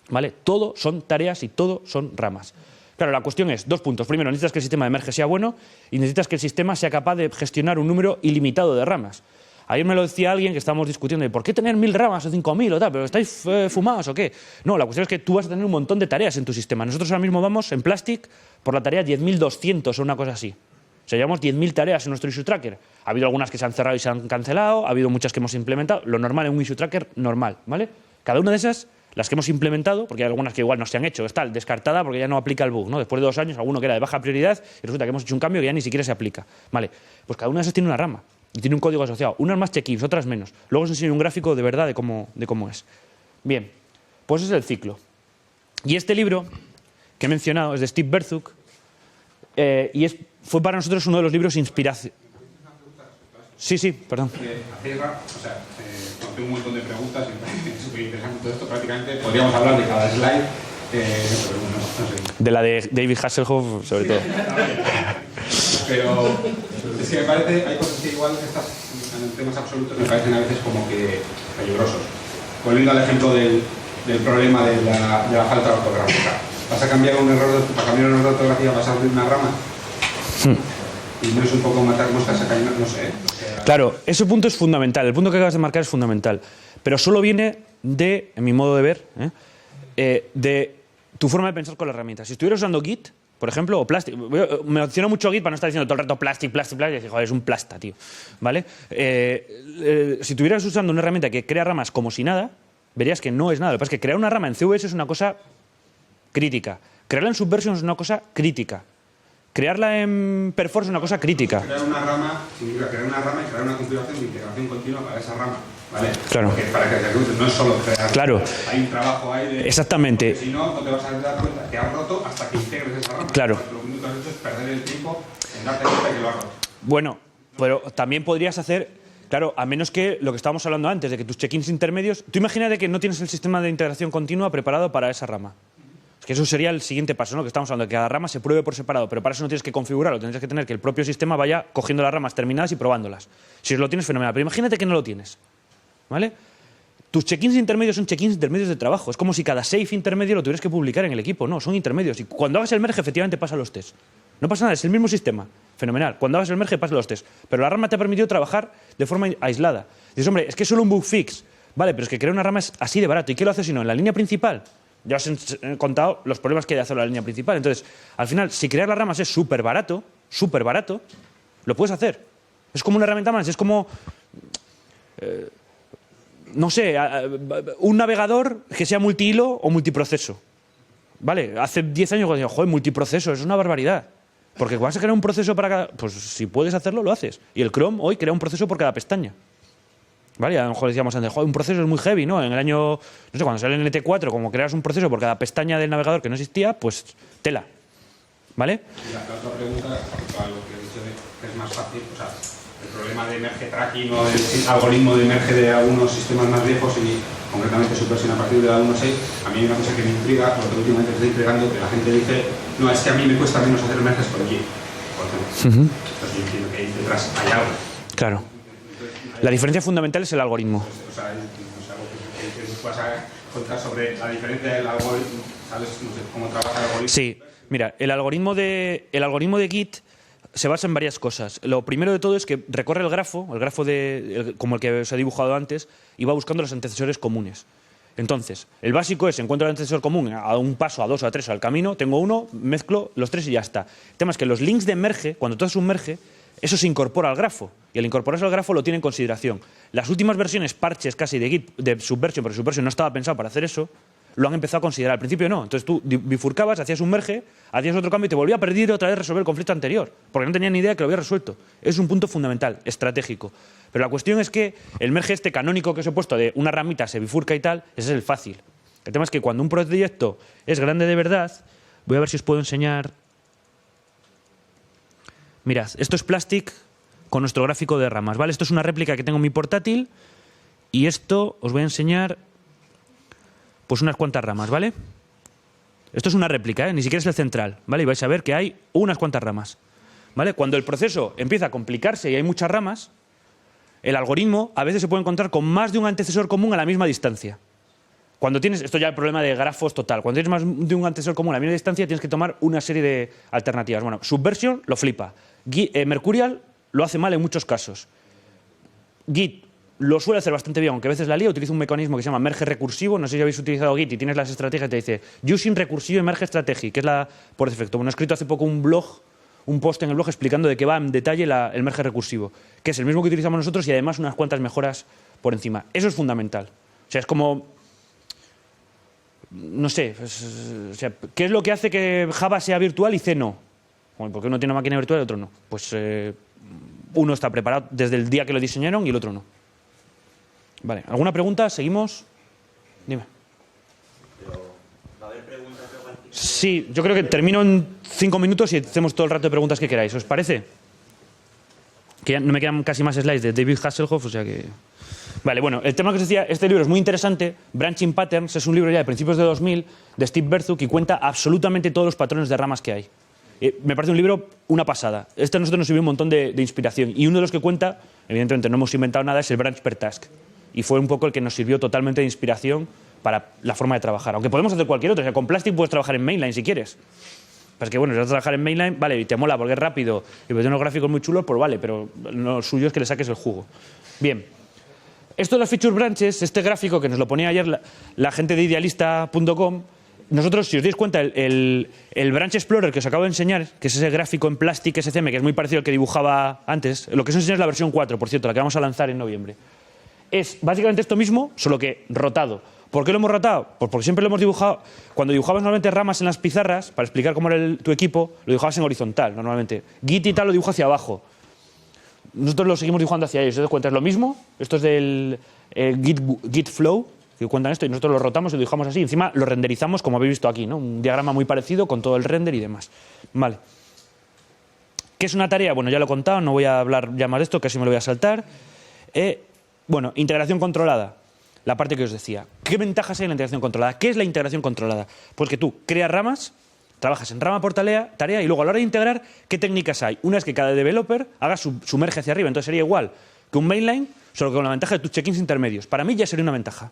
¿Vale? Todo son tareas y todo son ramas. Claro, la cuestión es 2 puntos. Primero, necesitas que el sistema de merge sea bueno y necesitas que el sistema sea capaz de gestionar un número ilimitado de ramas. Ayer me lo decía alguien que estábamos discutiendo de ¿por qué tener 1000 ramas o 5000 o tal? ¿Pero estáis fumados o qué? No, la cuestión es que tú vas a tener un montón de tareas en tu sistema. Nosotros ahora mismo vamos en Plastic por la tarea 10.200 o una cosa así. sea, llevamos 10.000 tareas en nuestro issue tracker. Ha habido algunas que se han cerrado y se han cancelado, ha habido muchas que hemos implementado. Lo normal en un issue tracker normal, ¿vale? Cada una de esas, las que hemos implementado, porque hay algunas que igual no se han hecho, está descartada porque ya no aplica el bug, ¿no? Después de 2 años, alguno que era de baja prioridad y resulta que hemos hecho un cambio que ya ni siquiera se aplica, ¿vale? Pues cada una de esas tiene una rama y tiene un código asociado. Unas más check-ins, otras menos. Luego os enseño un gráfico de verdad de cómo es. Bien, pues ese es el ciclo. Y este libro que he mencionado es de Steve Berthuk y fue para nosotros uno de los libros inspiración. Sí, perdón. Tengo un montón de preguntas y es súper interesante todo esto. Prácticamente podríamos hablar de cada slide, pero no sé. De la de David Hasselhoff, sobre todo. Pero es que me parece, hay cosas que igual en temas absolutos me parecen a veces como que peligrosos. Volviendo al ejemplo del problema de la falta ortográfica. ¿Vas a cambiar un error de ortografía? ¿Vas a abrir una rama? Y no es un poco matar moscas a cañón, no sé. Claro, ese punto es fundamental. El punto que acabas de marcar es fundamental. Pero solo viene de, en mi modo de ver, de tu forma de pensar con la herramienta. Si estuvieras usando Git, por ejemplo, o Plastic. Me menciono mucho Git para no estar diciendo todo el rato Plastic, y decir, joder, es un plasta, tío. ¿Vale? Si estuvieras usando una herramienta que crea ramas como si nada, verías que no es nada. Lo que pasa es que crear una rama en CVS es una cosa crítica. Crearla en Subversion es una cosa crítica. Crearla en Perforce es una cosa crítica. Crear una rama significa crear una rama y crear una configuración de integración continua para esa rama. ¿Vale? Claro. Porque para que te ejecute no es solo crear. Claro. Hay un trabajo ahí de... Exactamente. Si no, no te vas a dar cuenta que has roto hasta que integres esa rama. Claro. Lo único que has hecho es perder el tiempo en darte cuenta que lo has roto. Bueno, pero también podrías hacer... Claro, a menos que lo que estábamos hablando antes, de que tus check-ins intermedios... Tú imagínate que no tienes el sistema de integración continua preparado para esa rama. Es que eso sería el siguiente paso, ¿no? Que estamos hablando de que cada rama se pruebe por separado, pero para eso no tienes que configurarlo, tendrías que tener que el propio sistema vaya cogiendo las ramas terminadas y probándolas. Si lo tienes, fenomenal. Pero imagínate que no lo tienes, ¿vale? Tus check-ins intermedios son check-ins intermedios de trabajo. Es como si cada save intermedio lo tuvieras que publicar en el equipo. No, son intermedios. Y cuando hagas el merge, efectivamente pasa los tests. No pasa nada, es el mismo sistema. Fenomenal. Cuando hagas el merge, pasa los tests. Pero la rama te ha permitido trabajar de forma aislada. Dices, hombre, es que es solo un bug fix. Vale, pero es que crear una rama es así de barato. ¿Y qué lo haces si no? ¿En la línea principal? Ya os he contado los problemas que hay de hacer la línea principal. Entonces, al final, si crear las ramas es súper barato, lo puedes hacer. Es como una herramienta más. Es como... no sé, un navegador que sea multihilo o multiproceso. ¿Vale? Hace 10 años cuando digo, joder, multiproceso, es una barbaridad. Porque vas a crear un proceso para cada... Pues si puedes hacerlo, lo haces. Y el Chrome hoy crea un proceso por cada pestaña. ¿Vale? A lo mejor decíamos antes, joder, un proceso es muy heavy, ¿no? En el año, no sé, cuando sale el NT4, como creas un proceso por cada pestaña del navegador que no existía, pues tela. ¿Vale? Y la otra pregunta, para lo que he dicho de que es más fácil, o sea, el problema de merge tracking o el algoritmo de merge de algunos sistemas más viejos y concretamente Subversion a partir de la 1.6, a mí hay una cosa que me intriga, lo que últimamente estoy intrigando, que la gente dice, no, es que a mí me cuesta menos hacer merges con Git, por ejemplo. Entonces yo entiendo que ahí detrás hay algo. Claro. La diferencia fundamental es el algoritmo. O sea, que vas a contar sobre la diferencia del algoritmo, ¿sabes? No sé cómo trabaja el algoritmo. Sí, mira, el algoritmo de Git se basa en varias cosas. Lo primero de todo es que recorre el grafo como el que os he dibujado antes, y va buscando los antecesores comunes. Entonces, el básico es, encuentro el antecesor común a un paso, a dos, a tres al camino, tengo uno, mezclo los tres y ya está. El tema es que los links de merge, cuando tú haces un merge, eso se incorpora al grafo, y al incorporarse al grafo lo tiene en consideración. Las últimas versiones, parches casi de Git, de Subversion, pero Subversion no estaba pensado para hacer eso, lo han empezado a considerar. Al principio no. Entonces tú bifurcabas, hacías un merge, hacías otro cambio y te volvía a perder otra vez resolver el conflicto anterior, porque no tenían ni idea que lo había resuelto. Es un punto fundamental, estratégico. Pero la cuestión es que el merge este canónico que os he puesto de una ramita se bifurca y tal, ese es el fácil. El tema es que cuando un proyecto es grande de verdad, voy a ver si os puedo enseñar. Mirad, esto es Plastic con nuestro gráfico de ramas, ¿vale? Esto es una réplica que tengo en mi portátil y esto os voy a enseñar pues unas cuantas ramas, ¿vale? Esto es una réplica, ¿eh? Ni siquiera es el central, ¿vale? Y vais a ver que hay unas cuantas ramas, ¿vale? Cuando el proceso empieza a complicarse y hay muchas ramas, el algoritmo a veces se puede encontrar con más de un antecesor común a la misma distancia. Cuando tienes, esto ya es el problema de grafos total, cuando tienes más de un antecesor común a la misma distancia tienes que tomar una serie de alternativas. Bueno, Subversion lo flipa. Mercurial lo hace mal en muchos casos. Git lo suele hacer bastante bien, aunque a veces la lía, utiliza un mecanismo que se llama merge recursivo. No sé si habéis utilizado Git y tienes las estrategias, te dice using recursivo y merge strategy, que es la por defecto. Bueno, he escrito hace poco un blog un post en el blog explicando de qué va en detalle el merge recursivo, que es el mismo que utilizamos nosotros y además unas cuantas mejoras por encima. Eso es fundamental. O sea, es como... No sé, o sea, ¿qué es lo que hace que Java sea virtual y C no? Bueno, porque uno tiene una máquina virtual y el otro no. Pues uno está preparado desde el día que lo diseñaron y el otro no. Vale, ¿alguna pregunta? ¿Seguimos? Dime. Sí, yo creo que termino en 5 minutos y hacemos todo el rato de preguntas que queráis. ¿Os parece? Que ya no me quedan casi más slides de David Hasselhoff, o sea que... Vale, bueno, el tema que os decía, este libro es muy interesante. Branching Patterns es un libro ya de principios de 2000 de Steve Berthoud y cuenta absolutamente todos los patrones de ramas que hay. Me parece un libro una pasada. Este a nosotros nos sirvió un montón de inspiración. Y uno de los que cuenta, evidentemente no hemos inventado nada, es el Branch per Task. Y fue un poco el que nos sirvió totalmente de inspiración para la forma de trabajar. Aunque podemos hacer cualquier otro. O sea, con Plastic puedes trabajar en mainline si quieres. Pero es que bueno, si vas a trabajar en mainline, vale, y te mola porque es rápido y tiene unos gráficos muy chulos, pues vale, pero lo suyo es que le saques el jugo. Bien. Esto de las feature branches, este gráfico que nos lo ponía ayer la gente de idealista.com, nosotros, si os dais cuenta, el Branch Explorer que os acabo de enseñar, que es ese gráfico en Plastic SCM, que es muy parecido al que dibujaba antes, lo que os enseño es la versión 4, por cierto, la que vamos a lanzar en noviembre. Es básicamente esto mismo, solo que rotado. ¿Por qué lo hemos rotado? Pues porque siempre lo hemos dibujado. Cuando dibujabas normalmente ramas en las pizarras, para explicar cómo era tu equipo, lo dibujabas en horizontal, normalmente. Git y tal lo dibujo hacia abajo. Nosotros lo seguimos dibujando hacia ellos. ¿Te das cuenta? Es lo mismo. Esto es del Git Flow, que cuentan esto, y nosotros lo rotamos y lo dibujamos así. Encima lo renderizamos, como habéis visto aquí, ¿no? Un diagrama muy parecido con todo el render y demás. Vale. ¿Qué es una tarea? Bueno, ya lo he contado, no voy a hablar ya más de esto, casi me lo voy a saltar. Bueno, integración controlada. La parte que os decía. ¿Qué ventajas hay en la integración controlada? ¿Qué es la integración controlada? Pues que tú creas ramas, trabajas en rama por tarea y luego a la hora de integrar, ¿qué técnicas hay? Una es que cada developer haga su merge hacia arriba. Entonces sería igual que un mainline, solo que con la ventaja de tus check-ins intermedios. Para mí ya sería una ventaja.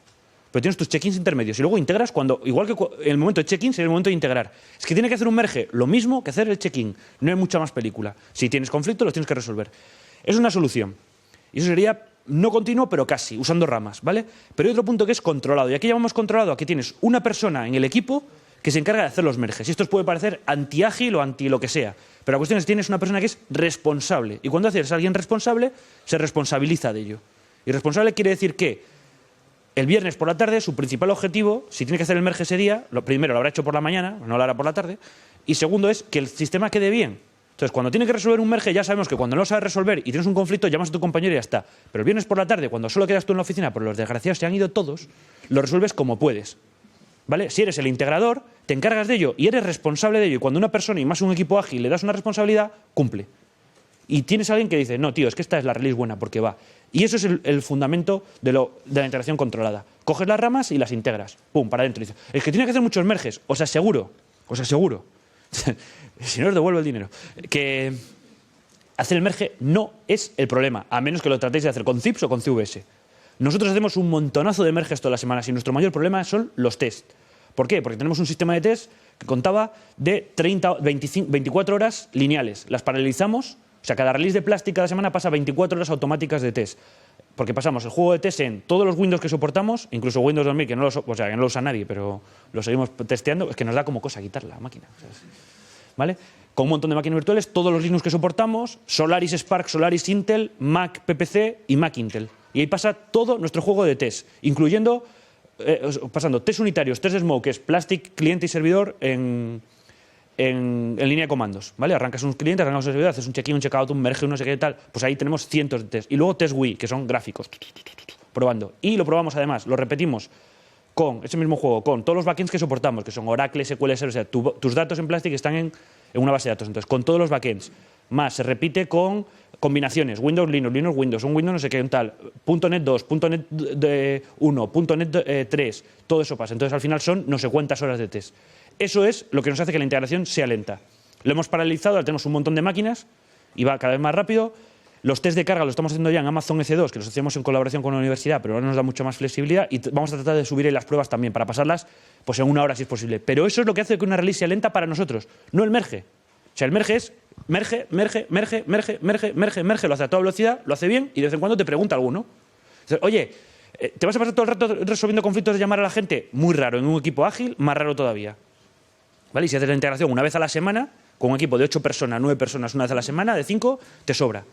Pero tienes tus check-ins intermedios y luego integras cuando, igual que en el momento de check-in, sería el momento de integrar. Es que tiene que hacer un merge lo mismo que hacer el check-in. No hay mucha más película. Si tienes conflicto, los tienes que resolver. Es una solución. Y eso sería no continuo, pero casi, usando ramas, ¿vale? Pero hay otro punto que es controlado. Y aquí llamamos controlado a que tienes una persona en el equipo que se encarga de hacer los merges. Y esto os puede parecer anti-ágil o anti lo que sea. Pero la cuestión es que tienes una persona que es responsable. Y cuando haces a alguien responsable, se responsabiliza de ello. Y responsable quiere decir que el viernes por la tarde, su principal objetivo, si tiene que hacer el merge ese día, lo primero lo habrá hecho por la mañana, no lo hará por la tarde. Y segundo es que el sistema quede bien. Entonces, cuando tiene que resolver un merge, ya sabemos que cuando no lo sabes resolver y tienes un conflicto, llamas a tu compañero y ya está. Pero el viernes por la tarde, cuando solo quedas tú en la oficina, porque los desgraciados se han ido todos, lo resuelves como puedes. ¿Vale? Si eres el integrador, te encargas de ello y eres responsable de ello. Y cuando una persona y más un equipo ágil le das una responsabilidad, cumple. Y tienes a alguien que dice, no, tío, es que esta es la release buena porque va. Y eso es el fundamento de la integración controlada. Coges las ramas y las integras. Pum, para adentro. Es que tiene que hacer muchos merges. Os aseguro. Si no os devuelvo el dinero. Que hacer el merge no es el problema, a menos que lo tratéis de hacer con zips o con CVS. Nosotros hacemos un montonazo de merges todas las semanas y nuestro mayor problema son los tests. ¿Por qué? Porque tenemos un sistema de test que contaba de 24 horas lineales. Las paralelizamos, o sea, cada release de Plastic cada semana pasa 24 horas automáticas de test. Porque pasamos el juego de test en todos los Windows que soportamos, incluso Windows 2000, que no lo usa nadie, pero lo seguimos testeando. Es que nos da como cosa quitar la máquina. ¿Vale? Con un montón de máquinas virtuales, todos los Linux que soportamos, Solaris Spark, Solaris Intel, Mac PPC y Mac Intel. Y ahí pasa todo nuestro juego de test, incluyendo, pasando test unitarios, test de Smoke, que es Plastic, cliente y servidor en línea de comandos, ¿vale? Arrancas un cliente, arrancas un servidor, haces un check-in, un check-out, un merge, un no sé qué tal. Pues ahí tenemos cientos de test. Y luego test GUI, que son gráficos, probando. Y lo probamos además, lo repetimos con ese mismo juego, con todos los backends que soportamos, que son Oracle, SQL Server, o sea, tus datos en Plastic están en una base de datos. Entonces, con todos los backends. Más, se repite con combinaciones, Windows, Linux, Linux, Windows, un Windows no sé qué, un tal, .NET 2, .NET 1, .NET 3, todo eso pasa. Entonces, al final son no sé cuántas horas de test. Eso es lo que nos hace que la integración sea lenta. Lo hemos paralelizado, ahora tenemos un montón de máquinas y va cada vez más rápido. Los test de carga los estamos haciendo ya en Amazon EC2, que los hacemos en colaboración con la universidad, pero ahora nos da mucha más flexibilidad y vamos a tratar de subir ahí las pruebas también para pasarlas pues en 1 hora si es posible. Pero eso es lo que hace que una release sea lenta para nosotros, no el merge. O sea, el merge es merge, lo hace a toda velocidad, lo hace bien y de vez en cuando te pregunta alguno. Oye, ¿te vas a pasar todo el rato resolviendo conflictos de llamar a la gente? Muy raro, en un equipo ágil, más raro todavía. ¿Vale? Y si haces la integración una vez a la semana, con un equipo de 8 personas, 9 personas una vez a la semana, de 5, te sobra.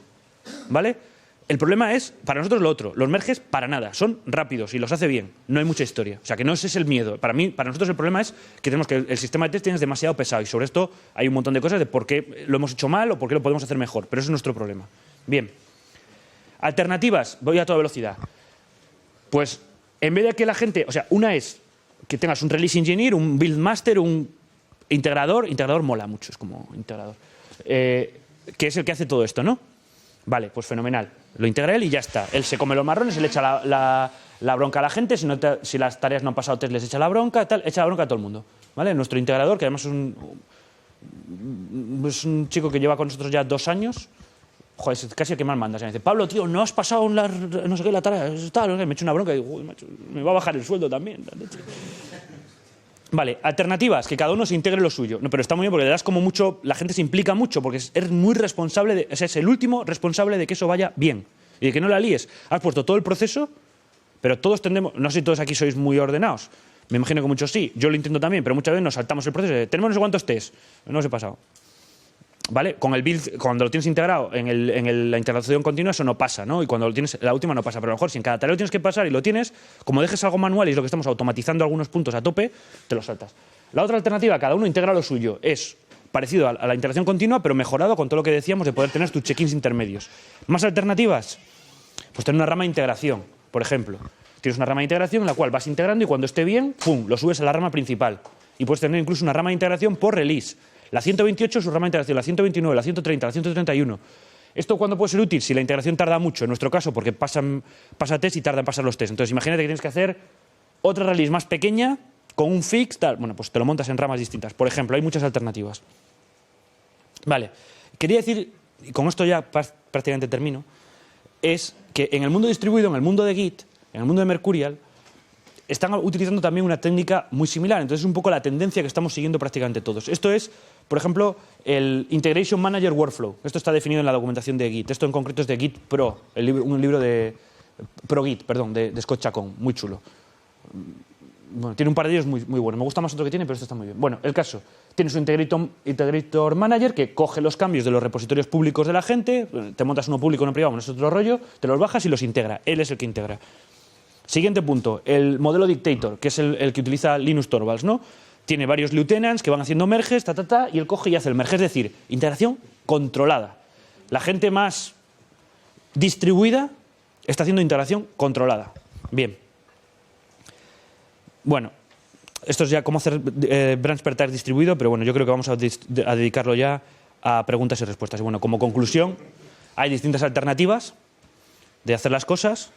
¿Vale? El problema es, para nosotros lo otro, los merges para nada, son rápidos y los hace bien, no hay mucha historia. O sea, que no ese es el miedo. Para nosotros el problema es que tenemos que el sistema de testing es demasiado pesado y sobre esto hay un montón de cosas de por qué lo hemos hecho mal o por qué lo podemos hacer mejor, pero eso es nuestro problema. Bien. Alternativas, voy a toda velocidad. Pues en vez de que la gente, o sea, una es que tengas un release engineer, un build master, un integrador mola mucho, es como integrador, que es el que hace todo esto, ¿no? Vale, pues fenomenal. Lo integra él y ya está. Él se come los marrones, le echa la bronca a la gente, si las tareas no han pasado test les echa la bronca, echa la bronca a todo el mundo. ¿Vale? Nuestro integrador, que además es un chico que lleva con nosotros ya 2 años, joder, es casi el que más manda. Se me dice, Pablo, tío, no has pasado no sé qué la tarea, me echa una bronca y digo, macho, me va a bajar el sueldo también. Vale, alternativas, que cada uno se integre lo suyo. No, pero está muy bien porque le das como mucho, la gente se implica mucho porque es muy responsable, es el último responsable de que eso vaya bien y de que no la líes. Has puesto todo el proceso, pero todos tendemos, no sé si todos aquí sois muy ordenados, me imagino que muchos sí, yo lo intento también, pero muchas veces nos saltamos el proceso. Tenemos no sé cuántos test, no os he pasado. ¿Vale? Con el build, cuando lo tienes integrado en la integración continua, eso no pasa, ¿no? Y cuando lo tienes, la última no pasa. Pero a lo mejor si en cada tarea lo tienes que pasar y lo tienes, como dejes algo manual y es lo que estamos automatizando algunos puntos a tope, te lo saltas. La otra alternativa, cada uno integra lo suyo, es parecido a la integración continua, pero mejorado con todo lo que decíamos de poder tener tus check-ins intermedios. ¿Más alternativas? Pues tener una rama de integración, por ejemplo. Tienes una rama de integración en la cual vas integrando y cuando esté bien, ¡pum!, lo subes a la rama principal. Y puedes tener incluso una rama de integración por release. La 128 es su rama de integración, la 129, la 130, la 131. ¿Esto cuándo puede ser útil? Si la integración tarda mucho, en nuestro caso, porque pasa test y tarda en pasar los test. Entonces, imagínate que tienes que hacer otra release más pequeña, con un fix, tal. Bueno, pues te lo montas en ramas distintas. Por ejemplo, hay muchas alternativas. Vale. Quería decir, y con esto ya prácticamente termino, es que en el mundo distribuido, en el mundo de Git, en el mundo de Mercurial, están utilizando también una técnica muy similar. Entonces es un poco la tendencia que estamos siguiendo prácticamente todos. Esto es, por ejemplo, el Integration Manager Workflow. Esto está definido en la documentación de Git. Esto en concreto es de Git Pro, un libro de ProGit, perdón, de Scott Chacon, muy chulo. Bueno, tiene un par de ellos muy buenos. Me gusta más otro que tiene, pero este está muy bien. Bueno, el caso. Tienes un Integrator Manager que coge los cambios de los repositorios públicos de la gente, te montas uno público, uno privado, uno es otro rollo, te los bajas y los integra. Él es el que integra. Siguiente punto, el modelo Dictator, que es el que utiliza Linus Torvalds, ¿no? Tiene varios lieutenants que van haciendo merges, y él coge y hace el merge, es decir, integración controlada. La gente más distribuida está haciendo integración controlada. Bien. Bueno, esto es ya cómo hacer branch per task distribuido, pero bueno, yo creo que vamos a dedicarlo ya a preguntas y respuestas. Y bueno, como conclusión, hay distintas alternativas de hacer las cosas.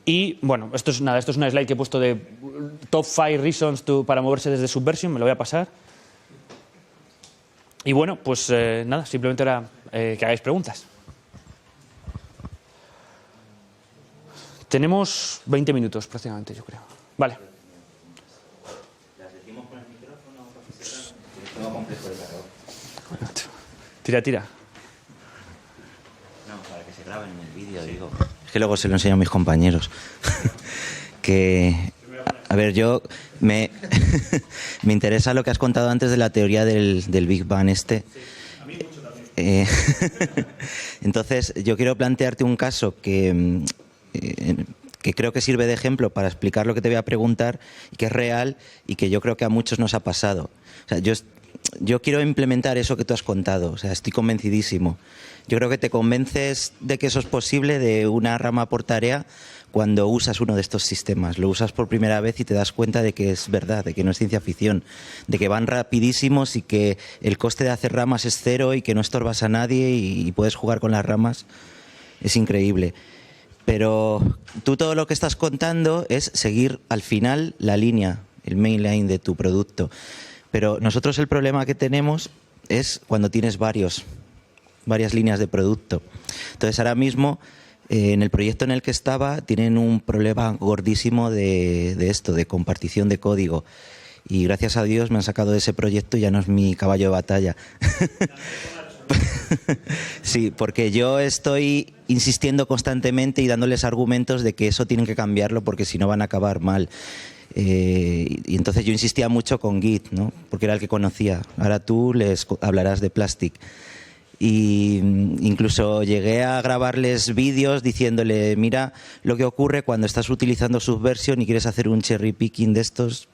Y bueno, esto es una slide que he puesto de top 5 reasons para moverse desde Subversion, me lo voy a pasar. Y bueno, pues nada, simplemente era que hagáis preguntas. Tenemos 20 minutos prácticamente, yo creo. Vale. ¿Las decimos con el micrófono o para que se grabe? Tengo complejo de cargador. Tira. No, para que se grabe en el vídeo, digo. Es que luego se lo enseño a mis compañeros. A ver, yo me interesa lo que has contado antes de la teoría del Big Bang este. Sí, a mí mucho también. Entonces, yo quiero plantearte un caso que creo que sirve de ejemplo para explicar lo que te voy a preguntar y que es real y que yo creo que a muchos nos ha pasado. O sea, yo quiero implementar eso que tú has contado, o sea, estoy convencidísimo. Yo creo que te convences de que eso es posible de una rama por tarea cuando usas uno de estos sistemas. Lo usas por primera vez y te das cuenta de que es verdad, de que no es ciencia ficción, de que van rapidísimos y que el coste de hacer ramas es cero y que no estorbas a nadie y puedes jugar con las ramas. Es increíble. Pero tú todo lo que estás contando es seguir al final la línea, el mainline de tu producto. Pero nosotros el problema que tenemos es cuando tienes varias líneas de producto. Entonces ahora mismo en el proyecto en el que estaba tienen un problema gordísimo de esto, de compartición de código. Y gracias a Dios me han sacado de ese proyecto y ya no es mi caballo de batalla. Sí, porque yo estoy insistiendo constantemente y dándoles argumentos de que eso tienen que cambiarlo porque si no van a acabar mal. Y entonces yo insistía mucho con Git, ¿no? Porque era el que conocía. Ahora tú les hablarás de Plastic. Y incluso llegué a grabarles vídeos diciéndole, mira lo que ocurre cuando estás utilizando Subversion y quieres hacer un cherry picking de estos,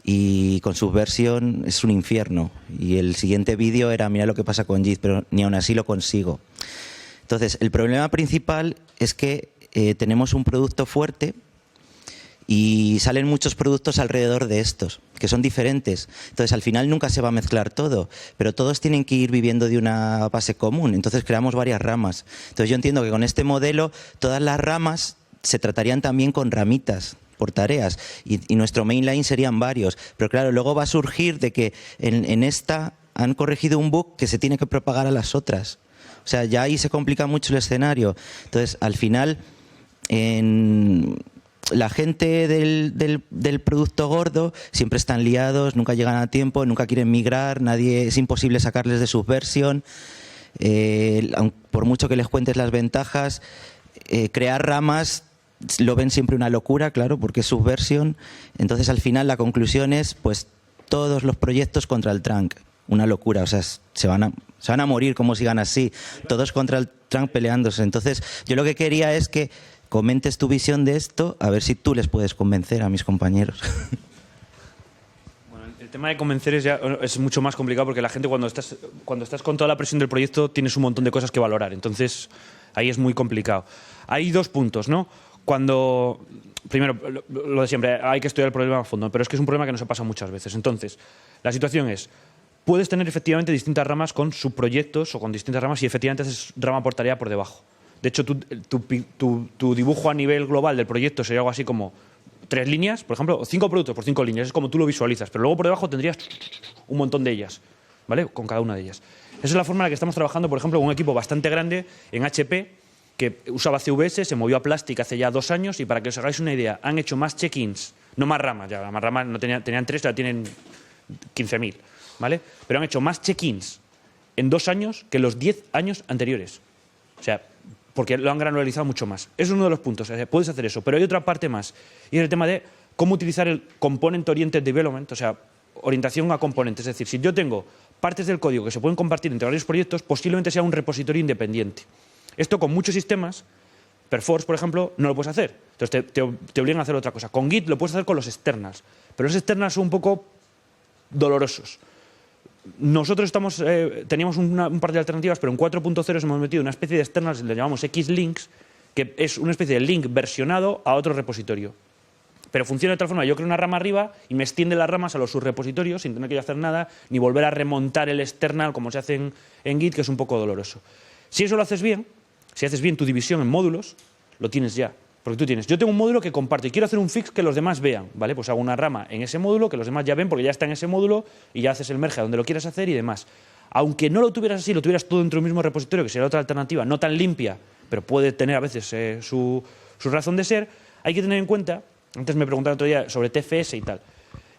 y con Subversion es un infierno. Y el siguiente vídeo era, mira lo que pasa con Git, pero ni aún así lo consigo. Entonces, el problema principal es que tenemos un producto fuerte y salen muchos productos alrededor de estos, que son diferentes. Entonces, al final nunca se va a mezclar todo, pero todos tienen que ir viviendo de una base común. Entonces, creamos varias ramas. Entonces, yo entiendo que con este modelo, todas las ramas se tratarían también con ramitas por tareas, y nuestro mainline serían varios. Pero claro, luego va a surgir de que en esta han corregido un bug que se tiene que propagar a las otras. O sea, ya ahí se complica mucho el escenario. Entonces, al final, la gente del producto gordo siempre están liados, nunca llegan a tiempo, nunca quieren migrar, es imposible sacarles de Subversion. Por mucho que les cuentes las ventajas, crear ramas lo ven siempre una locura, claro, porque es Subversion. Entonces, al final, la conclusión es, pues, todos los proyectos contra el trunk. Una locura, o sea, se van a morir como sigan así, todos contra el trunk peleándose. Entonces, yo lo que quería es que comentes tu visión de esto, a ver si tú les puedes convencer a mis compañeros. Bueno, el tema de convencer es mucho más complicado, porque la gente, cuando estás con toda la presión del proyecto, tienes un montón de cosas que valorar. Entonces, ahí es muy complicado. Hay dos puntos, ¿no? Primero, lo de siempre, hay que estudiar el problema a fondo, pero es que es un problema que nos ha pasado muchas veces. Entonces, la situación es, puedes tener efectivamente distintas ramas con subproyectos o con distintas ramas, y efectivamente haces rama por tarea por debajo. De hecho, tu dibujo a nivel global del proyecto sería algo así como 3 líneas, por ejemplo, o 5 productos por 5 líneas, es como tú lo visualizas, pero luego por debajo tendrías un montón de ellas, ¿vale? Con cada una de ellas. Esa es la forma en la que estamos trabajando, por ejemplo, en un equipo bastante grande en HP, que usaba CVS, se movió a Plastic hace ya 2 años, y para que os hagáis una idea, han hecho más check-ins, no más ramas, ya más ramas no tenían 3, ya tienen 15.000, ¿vale? Pero han hecho más check-ins en 2 años que los 10 años anteriores. O sea, porque lo han granularizado mucho más. Eso es uno de los puntos, o sea, puedes hacer eso. Pero hay otra parte más, y es el tema de cómo utilizar el Component Oriented Development, o sea, orientación a componentes. Es decir, si yo tengo partes del código que se pueden compartir entre varios proyectos, posiblemente sea un repositorio independiente. Esto con muchos sistemas, Perforce, por ejemplo, no lo puedes hacer. Entonces te obligan a hacer otra cosa. Con Git lo puedes hacer con los externals, pero los externals son un poco dolorosos. Nosotros teníamos un par de alternativas, pero en 4.0 hemos metido una especie de externals, le llamamos Xlinks, que es una especie de link versionado a otro repositorio. Pero funciona de tal forma, yo creo una rama arriba y me extiende las ramas a los subrepositorios sin tener que hacer nada, ni volver a remontar el external como se hace en Git, que es un poco doloroso. Si eso lo haces bien, si haces bien tu división en módulos, lo tienes ya. Porque yo tengo un módulo que comparto y quiero hacer un fix que los demás vean, ¿vale? Pues hago una rama en ese módulo que los demás ya ven, porque ya está en ese módulo, y ya haces el merge a donde lo quieras hacer y demás. Aunque no lo tuvieras así, lo tuvieras todo dentro del mismo repositorio, que sería otra alternativa, no tan limpia, pero puede tener a veces su razón de ser, hay que tener en cuenta, antes me preguntaron otro día sobre TFS y tal,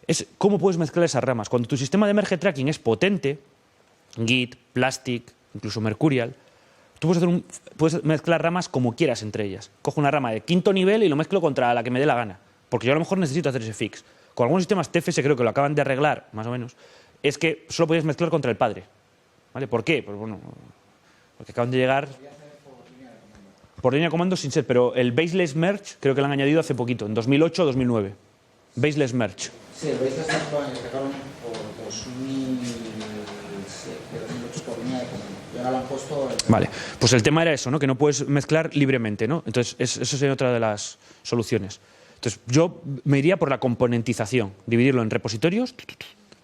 es cómo puedes mezclar esas ramas. Cuando tu sistema de merge tracking es potente, Git, Plastic, incluso Mercurial, tú puedes mezclar ramas como quieras entre ellas. Cojo una rama de 5º nivel y lo mezclo contra la que me dé la gana, porque yo a lo mejor necesito hacer ese fix. Con algunos sistemas TFS creo que lo acaban de arreglar, más o menos, es que solo puedes mezclar contra el padre. ¿Vale? ¿Por qué? Pues bueno, porque acaban de llegar por línea de comando sin ser, pero el Baseless Merge creo que lo han añadido hace poquito, en 2008 o 2009. Baseless Merge. Sí, el Baseless Merge lo sacaron por 2008 por línea de comando. Y ahora lo han puesto... Vale, pues el tema era eso, ¿no? Que no puedes mezclar libremente, ¿no? Entonces, eso sería otra de las soluciones. Entonces, yo me iría por la componentización, dividirlo en repositorios,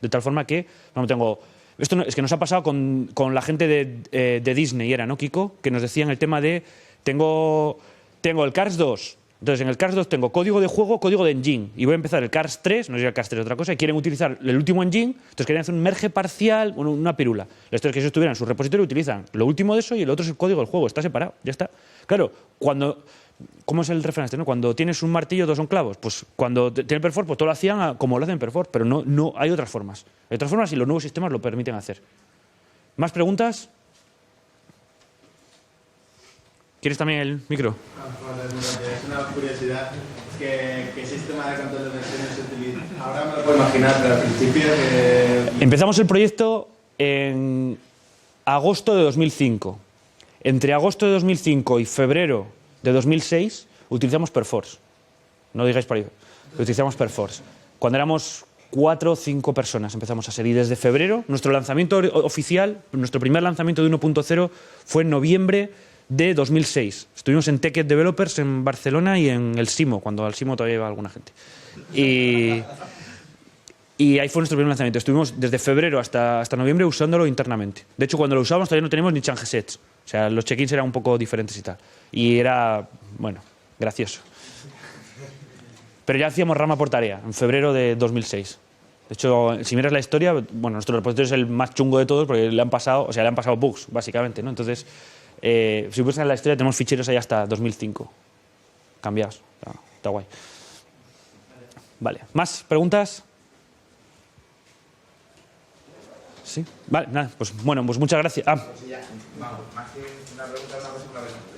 de tal forma que no tengo... Esto es que nos ha pasado con la gente de Disney, era, ¿no, Kiko? Que nos decían el tema de, tengo el Cars 2, entonces en el Cars 2 tengo código de juego, código de engine, y voy a empezar el Cars 3, no es el Cars 3 otra cosa, y quieren utilizar el último engine, entonces quieren hacer un merge parcial, una pirula. Esto es que si estuvieran en su repositorio utilizan lo último de eso y el otro es el código del juego, está separado, ya está. Claro, ¿cómo es el refrán, no? Cuando tienes un martillo, dos son clavos. Pues cuando tiene Perforce, pues todo lo hacían como lo hacen Perforce, pero no hay otras formas. Hay otras formas y los nuevos sistemas lo permiten hacer. ¿Más preguntas? ¿Quieres también el micro? Es una curiosidad. ¿Qué sistema de control de versiones se utiliza? Ahora me lo puedo imaginar, pero al principio Empezamos el proyecto en agosto de 2005. Entre agosto de 2005 y febrero de 2006 utilizamos Perforce. No digáis por ahí. Utilizamos Perforce. Cuando éramos 4 o 5 personas empezamos a ser. Y desde febrero, nuestro lanzamiento oficial, nuestro primer lanzamiento de 1.0 fue en noviembre de 2006. Estuvimos en Tech Developers en Barcelona y en el Simo, cuando al Simo todavía iba alguna gente. Y ahí fue nuestro primer lanzamiento. Estuvimos desde febrero hasta noviembre usándolo internamente. De hecho, cuando lo usábamos todavía no teníamos ni change sets. O sea, los check-ins eran un poco diferentes y tal. Y era, bueno, gracioso. Pero ya hacíamos rama por tarea, en febrero de 2006. De hecho, si miras la historia, bueno, nuestro repositorio es el más chungo de todos porque le han pasado bugs, básicamente, ¿no? Entonces, si buscas la historia, tenemos ficheros ahí hasta 2005. Cambiados. Está guay. Vale. ¿Más preguntas? Sí. Vale, nada, pues bueno, pues muchas gracias. Vamos, más que una pregunta,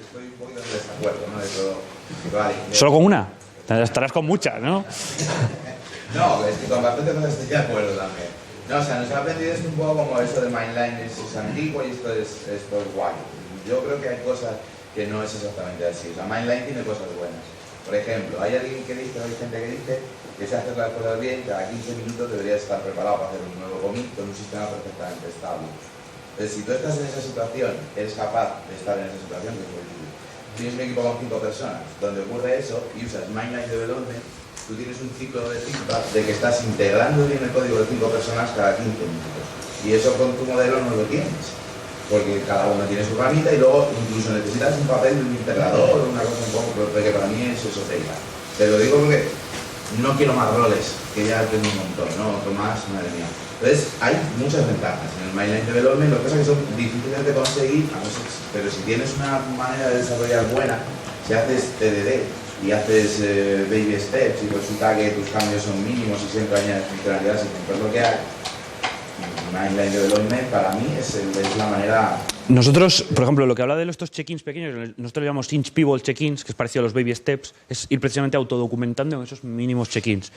estoy un poquito en desacuerdo, ¿no? De todo. Vale. ¿Solo con una? Estarás con muchas, ¿no? No, es que con bastante cosas estoy de acuerdo también. No, o sea, nos ha aprendido esto un poco como eso de Mainline es antiguo y esto es guay. Yo creo que hay cosas que no es exactamente así. O sea, Mainline tiene cosas buenas. Por ejemplo, hay gente que dice que si haces las cosas bien, cada 15 minutos deberías estar preparado para hacer un nuevo commit con un sistema perfectamente estable. Entonces, si tú estás en esa situación, eres capaz de estar en esa situación, que es muy difícil. Tienes un equipo con 5 personas, donde ocurre eso, y usas Mainline Development, tú tienes un ciclo de feedback de que estás integrando bien el código de 5 personas cada 15 minutos. Y eso con tu modelo no lo tienes, porque cada uno tiene su ramita y luego incluso necesitas un papel de un integrador o una cosa un poco que para mí es esotérica. Te lo digo porque no quiero más roles, que ya tengo un montón, ¿no? Otro más, madre mía. Entonces, hay muchas ventajas en el Mainline Development, lo que pasa es que son difíciles de conseguir, pero si tienes una manera de desarrollar buena, si haces TDD y haces baby steps y resulta que tus cambios son mínimos y siempre añades funcionalidades sin romper lo que hay, Mainline Development para mí es la manera. Nosotros, por ejemplo, lo que habla de estos check-ins pequeños, nosotros le llamamos inch pivot check-ins, que es parecido a los baby steps, es ir precisamente autodocumentando en esos mínimos check-ins.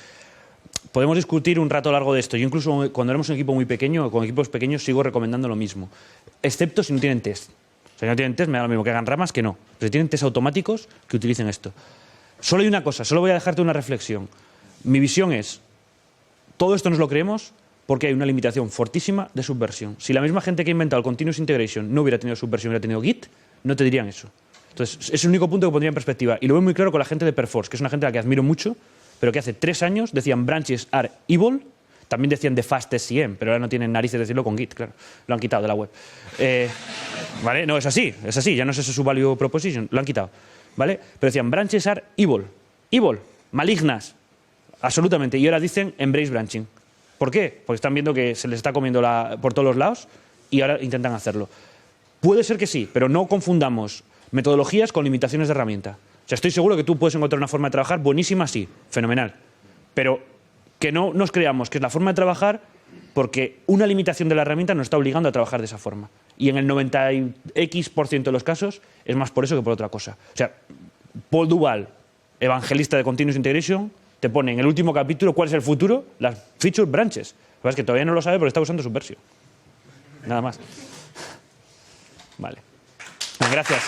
Podemos discutir un rato largo de esto. Yo incluso cuando éramos un equipo muy pequeño, o con equipos pequeños, sigo recomendando lo mismo. Excepto si no tienen test. O sea, si no tienen test, me da lo mismo que hagan ramas que no. Pero si tienen test automáticos, que utilicen esto. Solo hay una cosa, solo voy a dejarte una reflexión. Mi visión es, todo esto nos lo creemos porque hay una limitación fortísima de subversión. Si la misma gente que ha inventado el Continuous Integration no hubiera tenido subversión, hubiera tenido Git, no te dirían eso. Entonces, es el único punto que pondría en perspectiva. Y lo veo muy claro con la gente de Perforce, que es una gente a la que admiro mucho, pero que hace 3 años decían branches are evil, también decían the fastest CM, pero ahora no tienen narices de decirlo con Git, claro. Lo han quitado de la web. ¿Vale? No, es así, ya no es ese su value proposition, lo han quitado. ¿Vale? Pero decían branches are evil, malignas, absolutamente. Y ahora dicen embrace branching. ¿Por qué? Porque están viendo que se les está comiendo por todos los lados y ahora intentan hacerlo. Puede ser que sí, pero no confundamos metodologías con limitaciones de herramienta. O sea, estoy seguro que tú puedes encontrar una forma de trabajar buenísima, sí, fenomenal. Pero que no nos creamos que es la forma de trabajar porque una limitación de la herramienta nos está obligando a trabajar de esa forma. Y en el 90x% de los casos es más por eso que por otra cosa. O sea, Paul Duval, evangelista de Continuous Integration, te pone en el último capítulo cuál es el futuro, las feature branches. Lo que pasa es que todavía no lo sabe porque está usando Subversión. Nada más. Vale. Gracias.